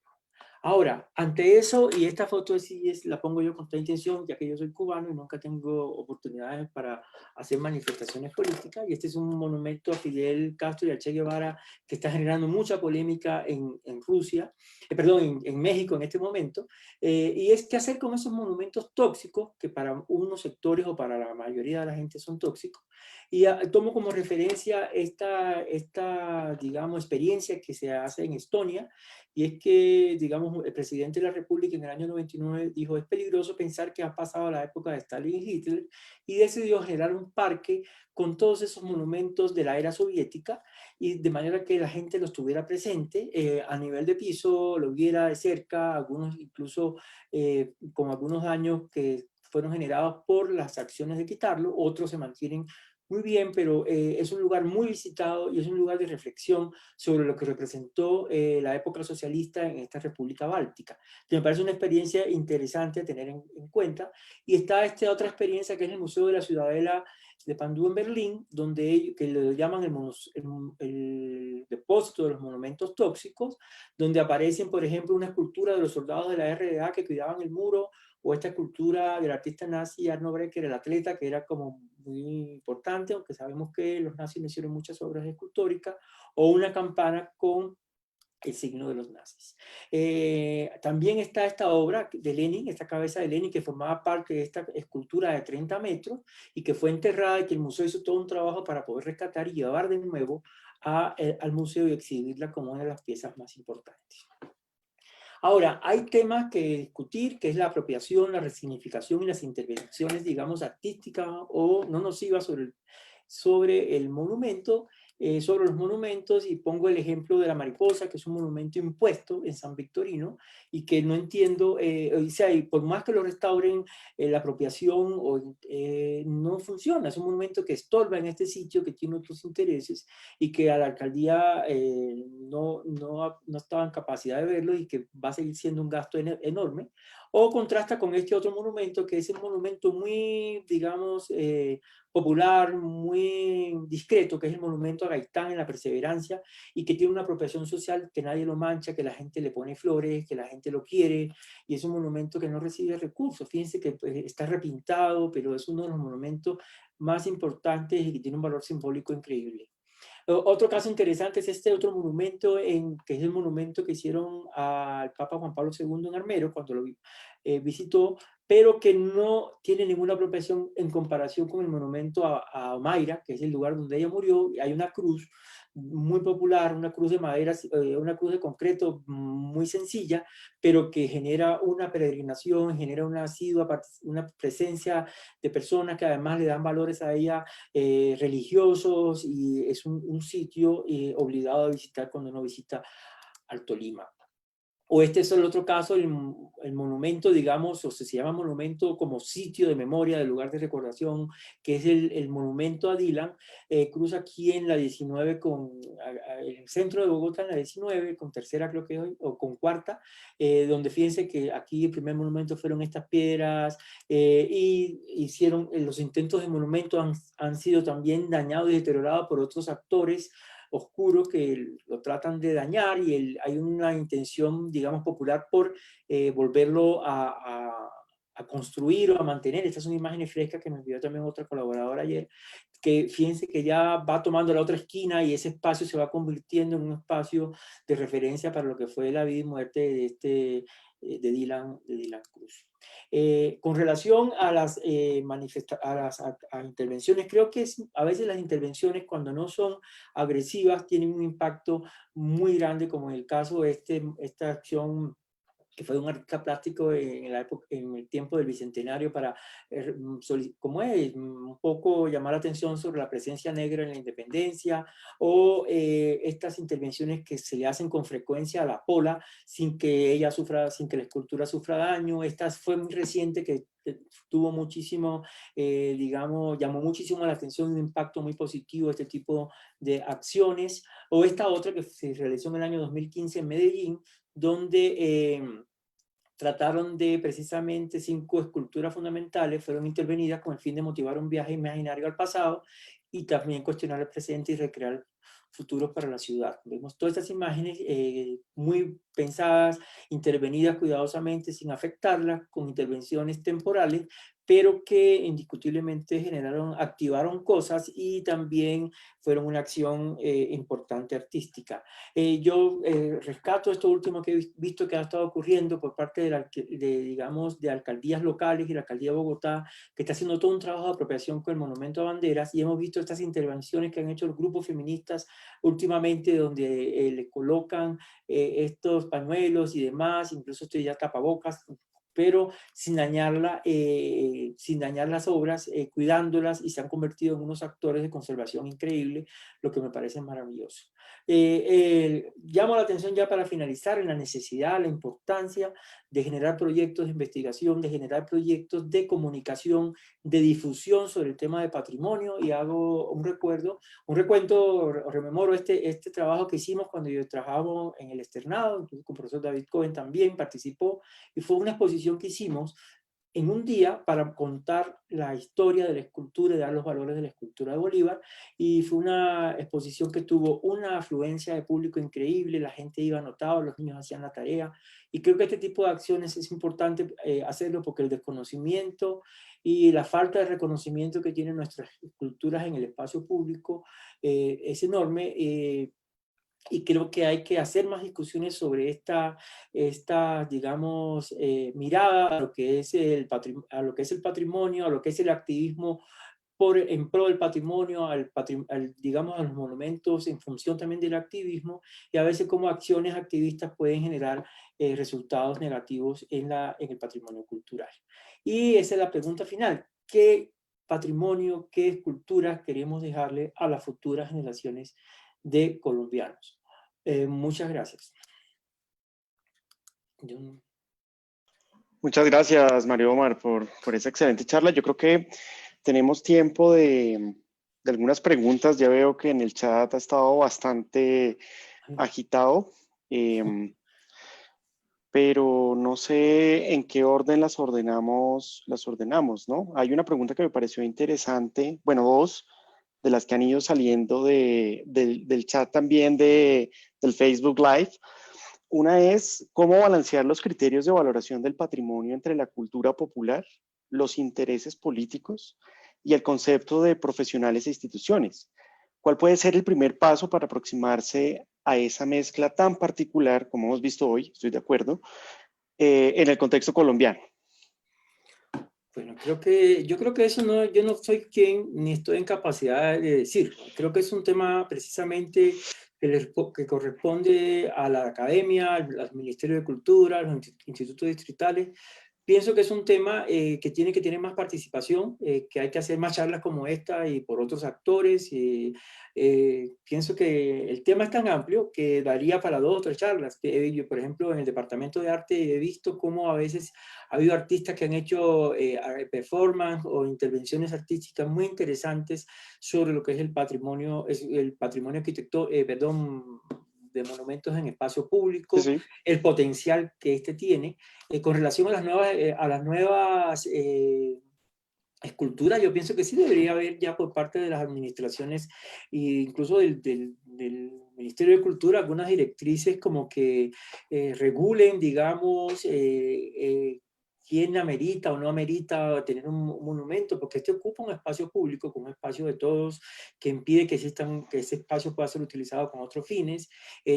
Ahora, ante eso, y esta foto sí la pongo yo con esta intención, ya que yo soy cubano y nunca tengo oportunidades para hacer manifestaciones políticas, y este es un monumento a Fidel Castro y a Che Guevara que está generando mucha polémica en Rusia, perdón, en México en este momento, y es qué hacer con esos monumentos tóxicos, que para unos sectores o para la mayoría de la gente son tóxicos. Y tomo como referencia esta, digamos, experiencia que se hace en Estonia, y es que, digamos, el presidente de la República en el año 99 dijo: es peligroso pensar que ha pasado la época de Stalin y Hitler, y decidió generar un parque con todos esos monumentos de la era soviética, y de manera que la gente los tuviera presente a nivel de piso, lo viera de cerca, algunos incluso con algunos daños que fueron generados por las acciones de quitarlo, otros se mantienen muy bien, pero es un lugar muy visitado y es un lugar de reflexión sobre lo que representó la época socialista en esta República Báltica, que me parece una experiencia interesante a tener en cuenta. Y está esta otra experiencia, que es el Museo de la Ciudadela de Pandú en Berlín, donde que lo llaman el depósito de los monumentos tóxicos, donde aparecen, por ejemplo, una escultura de los soldados de la RDA que cuidaban el muro, o esta escultura del artista nazi Arno Breker, el atleta, que era como muy importante, aunque sabemos que los nazis no hicieron muchas obras escultóricas, o una campana con el signo de los nazis. También está esta obra de Lenin, esta cabeza de Lenin, que formaba parte de esta escultura de 30 metros y que fue enterrada, y que el museo hizo todo un trabajo para poder rescatar y llevar de nuevo al museo y exhibirla como una de las piezas más importantes. Ahora, hay temas que discutir, que es la apropiación, la resignificación y las intervenciones, digamos, artísticas o no nocivas sobre el monumento, sobre los monumentos, y pongo el ejemplo de la mariposa, que es un monumento impuesto en San Victorino, y que no entiendo, o sea, y por más que lo restauren, la apropiación no funciona. Es un monumento que estorba en este sitio, que tiene otros intereses, y que a la alcaldía no estaba en capacidad de verlo, y que va a seguir siendo un gasto enorme. o contrasta con este otro monumento, que es un monumento muy, digamos, popular, muy discreto, que es el monumento a Gaitán en la Perseverancia, y que tiene una apropiación social, que nadie lo mancha, que la gente le pone flores, que la gente lo quiere, y es un monumento que no recibe recursos. Fíjense que pues, está repintado, pero es uno de los monumentos más importantes y que tiene un valor simbólico increíble. Otro caso interesante es este otro monumento, que es el monumento que hicieron al Papa Juan Pablo II en Armero cuando lo visitó, pero que no tiene ninguna apropiación en comparación con el monumento a Omaira, que es el lugar donde ella murió. Hay una cruz muy popular, una cruz de madera, una cruz de concreto muy sencilla, pero que genera una peregrinación, genera una asidua, una presencia de personas que además le dan valores a ella religiosos, y es un sitio obligado a visitar cuando uno visita al Tolima. O este es el otro caso, el monumento, digamos, o se llama monumento como sitio de memoria, de lugar de recordación, que es el monumento a Dylan. Cruza aquí en la 19, en el centro de Bogotá, en la 19, con tercera creo que hoy, o con cuarta, donde fíjense que aquí el primer monumento fueron estas piedras, y hicieron, los intentos de monumento han sido también dañados y deteriorados por otros actores oscuros que lo tratan de dañar, y hay una intención, digamos, popular por volverlo a construir o a mantener. Estas son imágenes frescas que me envió también otra colaboradora ayer, que fíjense que ya va tomando la otra esquina y ese espacio se va convirtiendo en un espacio de referencia para lo que fue la vida y muerte de Dylan Cruz. Con relación a las, a intervenciones, creo que a veces las intervenciones, cuando no son agresivas, tienen un impacto muy grande, como en el caso de esta acción que fue un artista plástico en el tiempo del Bicentenario para, como es, un poco llamar la atención sobre la presencia negra en la independencia, o estas intervenciones que se le hacen con frecuencia a la Pola sin que ella sufra, sin que la escultura sufra daño. Esta fue muy reciente, que tuvo muchísimo, digamos, llamó muchísimo la atención, un impacto muy positivo este tipo de acciones. O esta otra que se realizó en el año 2015 en Medellín, donde trataron de, precisamente, 5 esculturas fundamentales fueron intervenidas con el fin de motivar un viaje imaginario al pasado y también cuestionar el presente y recrear futuros para la ciudad. Vemos todas estas imágenes muy pensadas, intervenidas cuidadosamente sin afectarlas, con intervenciones temporales, pero que indiscutiblemente activaron cosas y también fueron una acción importante artística. Yo rescato esto último que he visto que ha estado ocurriendo por parte digamos, de alcaldías locales y la alcaldía de Bogotá, que está haciendo todo un trabajo de apropiación con el monumento a banderas, y hemos visto estas intervenciones que han hecho los grupos feministas últimamente, donde le colocan estos pañuelos y demás, incluso esto ya tapabocas, pero sin dañar las obras, cuidándolas, y se han convertido en unos actores de conservación increíble, lo que me parece maravilloso. Llamo la atención ya para finalizar en la necesidad, la importancia de generar proyectos de investigación, de generar proyectos de comunicación, de difusión sobre el tema de patrimonio, y hago un recuento, rememoro este trabajo que hicimos cuando yo trabajaba en el externado, con el profesor David Cohen también participó, y fue una exposición que hicimos en un día para contar la historia de la escultura y dar los valores de la escultura de Bolívar, y fue una exposición que tuvo una afluencia de público increíble, la gente iba anotado, los niños hacían la tarea, y creo que este tipo de acciones es importante hacerlo, porque el desconocimiento y la falta de reconocimiento que tienen nuestras esculturas en el espacio público es enorme, y creo que hay que hacer más discusiones sobre esta digamos, mirada a lo que es el patrimonio, a lo que es el activismo en pro del patrimonio, digamos, a los monumentos en función también del activismo, y a veces cómo acciones activistas pueden generar resultados negativos en el patrimonio cultural. Y esa es la pregunta final: ¿qué patrimonio, qué esculturas queremos dejarle a las futuras generaciones de colombianos? Muchas gracias. Muchas gracias, Mario Omar, por esa excelente charla. Yo creo que tenemos tiempo de algunas preguntas. Ya veo que en el chat ha estado bastante agitado. pero no sé en qué orden las ordenamos, ¿no? Hay una pregunta que me pareció interesante, bueno, dos de las que han ido saliendo del chat también del Facebook Live. Una es cómo balancear los criterios de valoración del patrimonio entre la cultura popular, los intereses políticos y el concepto de profesionales e instituciones. ¿Cuál puede ser el primer paso para aproximarse a esa mezcla tan particular, como hemos visto hoy, estoy de acuerdo, en el contexto colombiano? Bueno, yo creo que eso no, yo no soy quien ni estoy en capacidad de decirlo. Creo que es un tema precisamente que corresponde a la academia, al Ministerio de Cultura, a los institutos distritales. Pienso que es un tema que tiene que tener más participación, que hay que hacer más charlas como esta y por otros actores. Pienso que el tema es tan amplio que daría para 2 o 3 charlas. Yo, por ejemplo, en el Departamento de Arte he visto cómo a veces ha habido artistas que han hecho performance o intervenciones artísticas muy interesantes sobre lo que es el patrimonio arquitectónico, de monumentos en espacio público, Sí. el potencial que este tiene. Con relación a las nuevas esculturas, yo pienso que sí debería haber ya por parte de las administraciones e incluso del Ministerio de Cultura algunas directrices como que regulen, digamos, quién amerita o no amerita tener un monumento, porque este ocupa un espacio público, como un espacio de todos, que impide que ese espacio pueda ser utilizado con otros fines,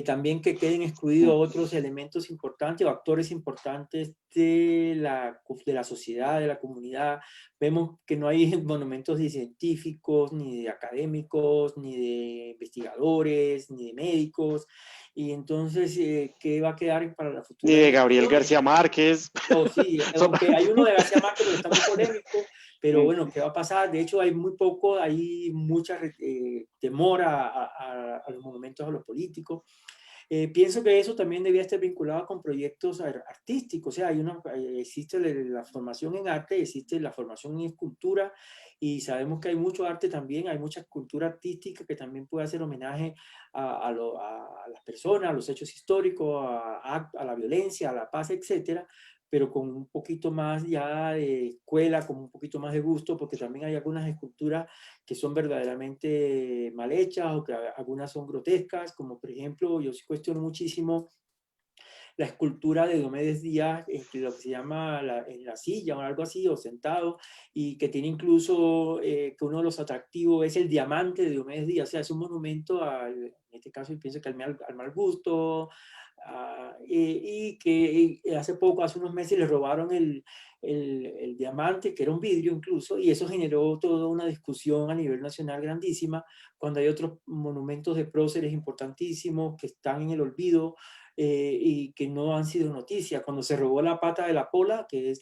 también que queden excluidos otros elementos importantes o actores importantes de la sociedad, de la comunidad. Vemos que no hay monumentos de científicos, ni de académicos, ni de investigadores, ni de médicos. Y entonces, ¿qué va a quedar para la futura? Ni de Gabriel García Márquez. Oh, sí, aunque hay uno de García Márquez, pero está muy polémico. Pero bueno, ¿qué va a pasar? De hecho, hay muy poco, hay mucha temor a los monumentos, a los políticos. Pienso que eso también debía estar vinculado con proyectos artísticos. O sea, existe la formación en arte, existe la formación en escultura, y sabemos que hay mucho arte también, hay mucha escultura artística que también puede hacer homenaje a las personas, a los hechos históricos, a la violencia, a la paz, etcétera, pero con un poquito más ya de escuela, con un poquito más de gusto, porque también hay algunas esculturas que son verdaderamente mal hechas o que algunas son grotescas, como por ejemplo, yo sí cuestiono muchísimo la escultura de Diomedes Díaz, lo que se llama en la silla o algo así, o sentado, y que tiene incluso que uno de los atractivos es el diamante de Diomedes Díaz. O sea, es un monumento, en este caso pienso que al mal gusto, y que hace unos meses le robaron el diamante, que era un vidrio incluso, y eso generó toda una discusión a nivel nacional grandísima, cuando hay otros monumentos de próceres importantísimos que están en el olvido, y que no han sido noticia. Cuando se robó la pata de la Pola, que es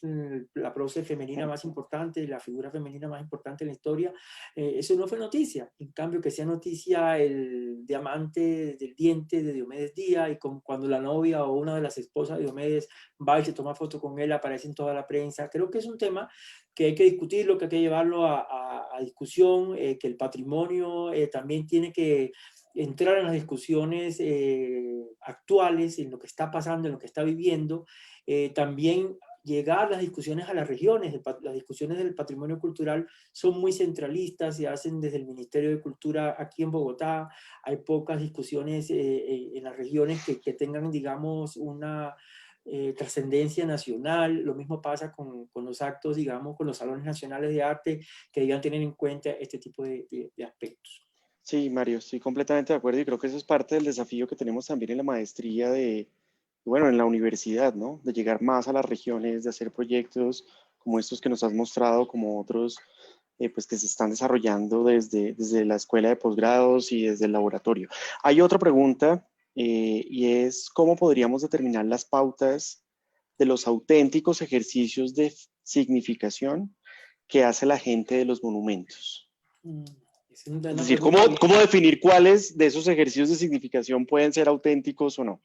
la prócer femenina más importante, la figura femenina más importante en la historia, eso no fue noticia. En cambio, que sea noticia el diamante del diente de Diomedes Díaz, y cuando la novia o una de las esposas de Diomedes va y se toma foto con él, aparece en toda la prensa. Creo que es un tema que hay que discutirlo, que hay que llevarlo a discusión, que el patrimonio también tiene que entrar en las discusiones actuales, en lo que está pasando, en lo que está viviendo, también llegar las discusiones a las regiones. Las discusiones del patrimonio cultural son muy centralistas, se hacen desde el Ministerio de Cultura aquí en Bogotá. Hay pocas discusiones en las regiones que tengan, digamos, una trascendencia nacional. Lo mismo pasa con los actos, digamos, con los salones nacionales de arte, que deben tener en cuenta este tipo de aspectos. Sí, Mario, estoy completamente de acuerdo y creo que eso es parte del desafío que tenemos también en la maestría bueno, en la universidad, ¿no? De llegar más a las regiones, de hacer proyectos como estos que nos has mostrado, como otros pues que se están desarrollando desde la escuela de posgrados y desde el laboratorio. Hay otra pregunta y es ¿cómo podríamos determinar las pautas de los auténticos ejercicios de significación que hace la gente de los monumentos? Es decir, ¿cómo definir cuáles de esos ejercicios de significación pueden ser auténticos o no?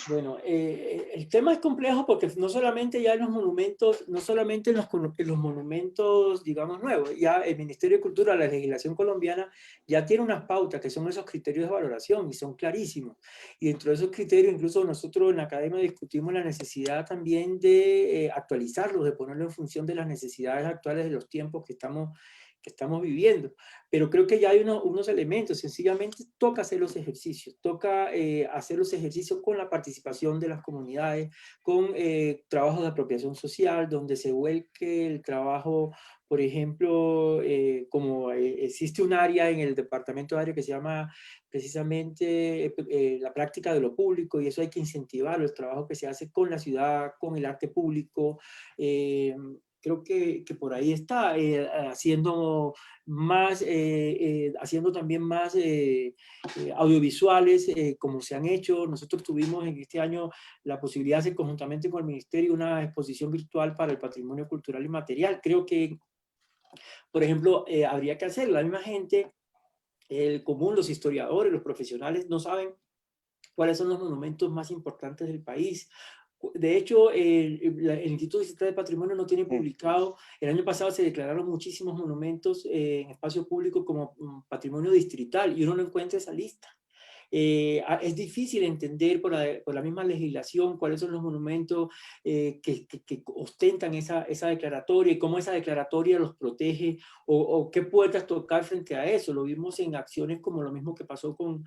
Bueno, el tema es complejo porque no solamente ya en los monumentos, no solamente en los monumentos, digamos, nuevos, ya el Ministerio de Cultura, la legislación colombiana, ya tiene unas pautas que son esos criterios de valoración y son clarísimos. Y dentro de esos criterios, incluso nosotros en la academia discutimos la necesidad también de actualizarlos, de ponerlo en función de las necesidades actuales de los tiempos que estamos viviendo. Pero creo que ya hay unos elementos, sencillamente toca hacer los ejercicios, toca hacer los ejercicios con la participación de las comunidades, con trabajos de apropiación social, donde se vuelque el trabajo, por ejemplo, como existe un área en el departamento de área que se llama precisamente la práctica de lo público, y eso hay que incentivarlo, el trabajo que se hace con la ciudad, con el arte público. Creo que por ahí está, haciendo también más audiovisuales, como se han hecho. Nosotros tuvimos en este año la posibilidad de hacer conjuntamente con el Ministerio una exposición virtual para el patrimonio cultural y material. Creo que, por ejemplo, habría que hacerlo. La misma gente, el común, los historiadores, los profesionales, no saben cuáles son los monumentos más importantes del país. De hecho, el Instituto Distrital de Patrimonio no tiene publicado, el año pasado se declararon muchísimos monumentos en espacio público como patrimonio distrital, y uno no encuentra esa lista. Es difícil entender por la misma legislación cuáles son los monumentos que ostentan esa declaratoria, y cómo esa declaratoria los protege, o qué puertas tocar frente a eso. Lo vimos en acciones como lo mismo que pasó con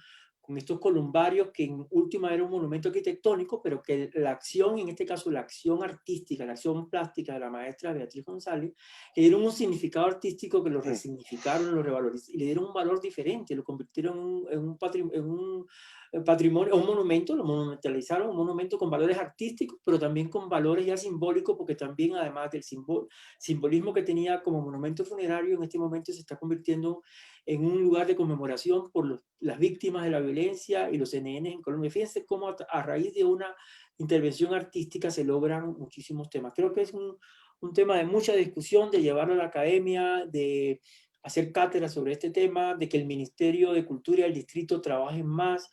estos columbarios, que en última era un monumento arquitectónico, pero que la acción, en este caso la acción artística, la acción plástica de la maestra Beatriz González, le dieron un significado artístico que lo resignificaron, lo revalorizaron, y le dieron un valor diferente, lo convirtieron en un patrimonio, un monumento, lo monumentalizaron, un monumento con valores artísticos, pero también con valores ya simbólicos, porque también, además del simbolismo que tenía como monumento funerario, en este momento se está convirtiendo en un lugar de conmemoración por las víctimas de la violencia y los NN en Colombia. Fíjense cómo a raíz de una intervención artística se logran muchísimos temas. Creo que es un tema de mucha discusión, de llevarlo a la academia, de hacer cátedras sobre este tema, de que el Ministerio de Cultura y el Distrito trabajen más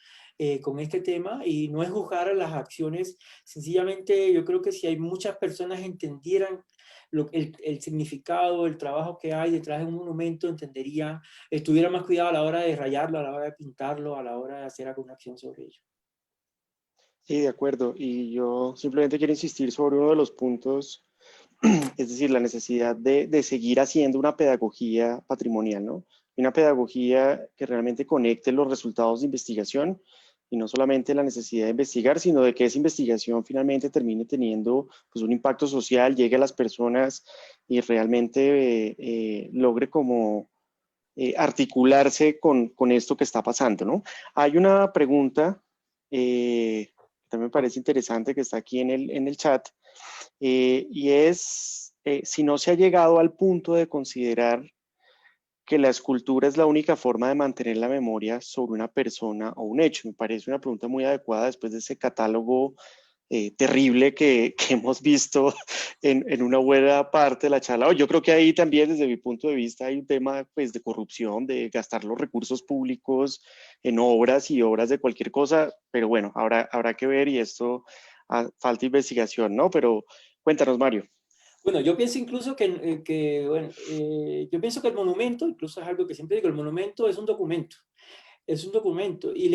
con este tema, y no es juzgar a las acciones. Sencillamente yo creo que si hay muchas personas entendieran el significado, el trabajo que hay detrás de un monumento, entendería, estuviera más cuidado a la hora de rayarlo, a la hora de pintarlo, a la hora de hacer alguna acción sobre ello. Sí, de acuerdo. Y yo simplemente quiero insistir sobre uno de los puntos, es decir, la necesidad de seguir haciendo una pedagogía patrimonial, ¿no? Una pedagogía que realmente conecte los resultados de investigación, y no solamente la necesidad de investigar, sino de que esa investigación finalmente termine teniendo pues, un impacto social, llegue a las personas y realmente logre como articularse con esto que está pasando, ¿no? Hay una pregunta que también me parece interesante, que está aquí en el chat, y es si no se ha llegado al punto de considerar que la escultura es la única forma de mantener la memoria sobre una persona o un hecho. Me parece una pregunta muy adecuada después de ese catálogo terrible que hemos visto en una buena parte de la charla. Yo creo que ahí también, desde mi punto de vista, hay un tema pues, de corrupción, de gastar los recursos públicos en obras y obras de cualquier cosa, pero bueno, habrá que ver, y esto falta investigación, ¿no? Pero cuéntanos, Mario. Bueno, yo pienso incluso yo pienso que el monumento, incluso es algo que siempre digo, el monumento es un documento. Es un documento y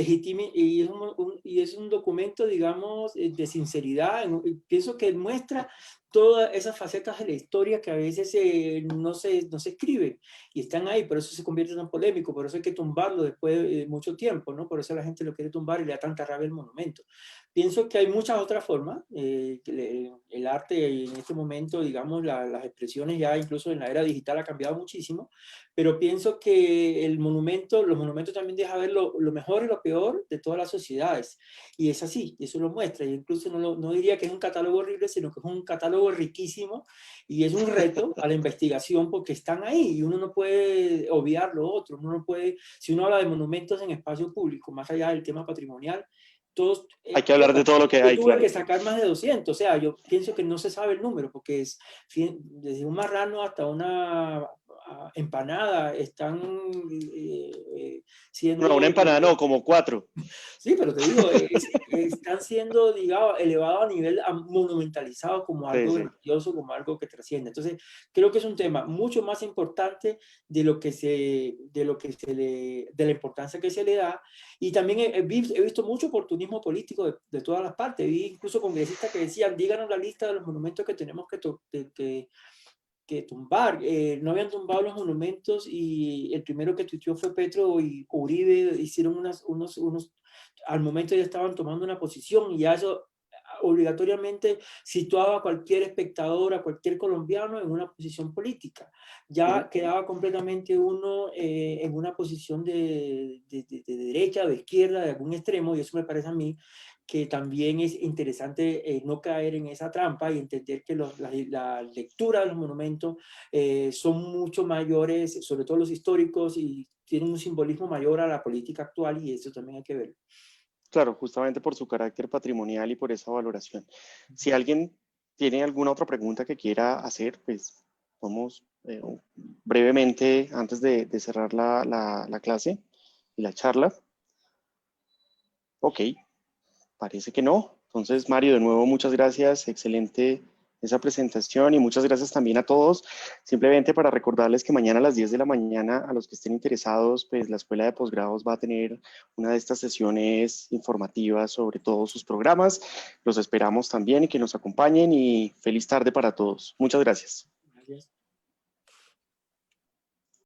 es un documento, digamos, de sinceridad. Pienso que muestra todas esas facetas de la historia que a veces no se escriben y están ahí, por eso se convierte en polémico, por eso hay que tumbarlo después de mucho tiempo, ¿no? Por eso la gente lo quiere tumbar y le da tanta rabia al monumento. Pienso que hay muchas otras formas. El arte en este momento, digamos, las expresiones ya incluso en la era digital ha cambiado muchísimo, pero pienso que los monumentos también dejan ver lo mejor y lo peor de todas las sociedades. Y es así, y eso lo muestra. Y incluso no diría que es un catálogo horrible, sino que es un catálogo riquísimo, y es un reto a la investigación porque están ahí y uno no puede obviar lo otro. Uno no puede, si uno habla de monumentos en espacio público, más allá del tema patrimonial, hay que hablar de todo lo que hay, tuve claro. que sacar más de 200, o sea, yo pienso que no se sabe el número, porque es desde un marrano hasta una empanada están siendo... No, una empanada no, como 4. Sí, pero te digo, están siendo, digamos, elevados a nivel monumentalizado como algo grandioso, como algo que trasciende. Entonces, creo que es un tema mucho más importante de la importancia que se le da. Y también he visto mucho oportunismo político de todas las partes. Vi incluso congresistas que decían, díganos la lista de los monumentos que tenemos que tumbar. No habían tumbado los monumentos y el primero que tuiteó fue Petro y Uribe, hicieron al momento ya estaban tomando una posición y ya eso obligatoriamente situaba a cualquier espectador, a cualquier colombiano en una posición política. Ya quedaba completamente uno en una posición de derecha, de izquierda, de algún extremo, y eso me parece a mí que también es interesante no caer en esa trampa y entender que la lectura de los monumentos son mucho mayores, sobre todo los históricos, y tienen un simbolismo mayor a la política actual, y eso también hay que verlo. Claro, justamente por su carácter patrimonial y por esa valoración. Si alguien tiene alguna otra pregunta que quiera hacer, pues vamos brevemente, antes de cerrar la clase y la charla. Ok, parece que no. Entonces, Mario, de nuevo, muchas gracias. Excelente esa presentación y muchas gracias también a todos. Simplemente para recordarles que mañana a las 10 de la mañana, a los que estén interesados, pues la Escuela de Posgrados va a tener una de estas sesiones informativas sobre todos sus programas. Los esperamos también y que nos acompañen y feliz tarde para todos. Muchas gracias. Gracias.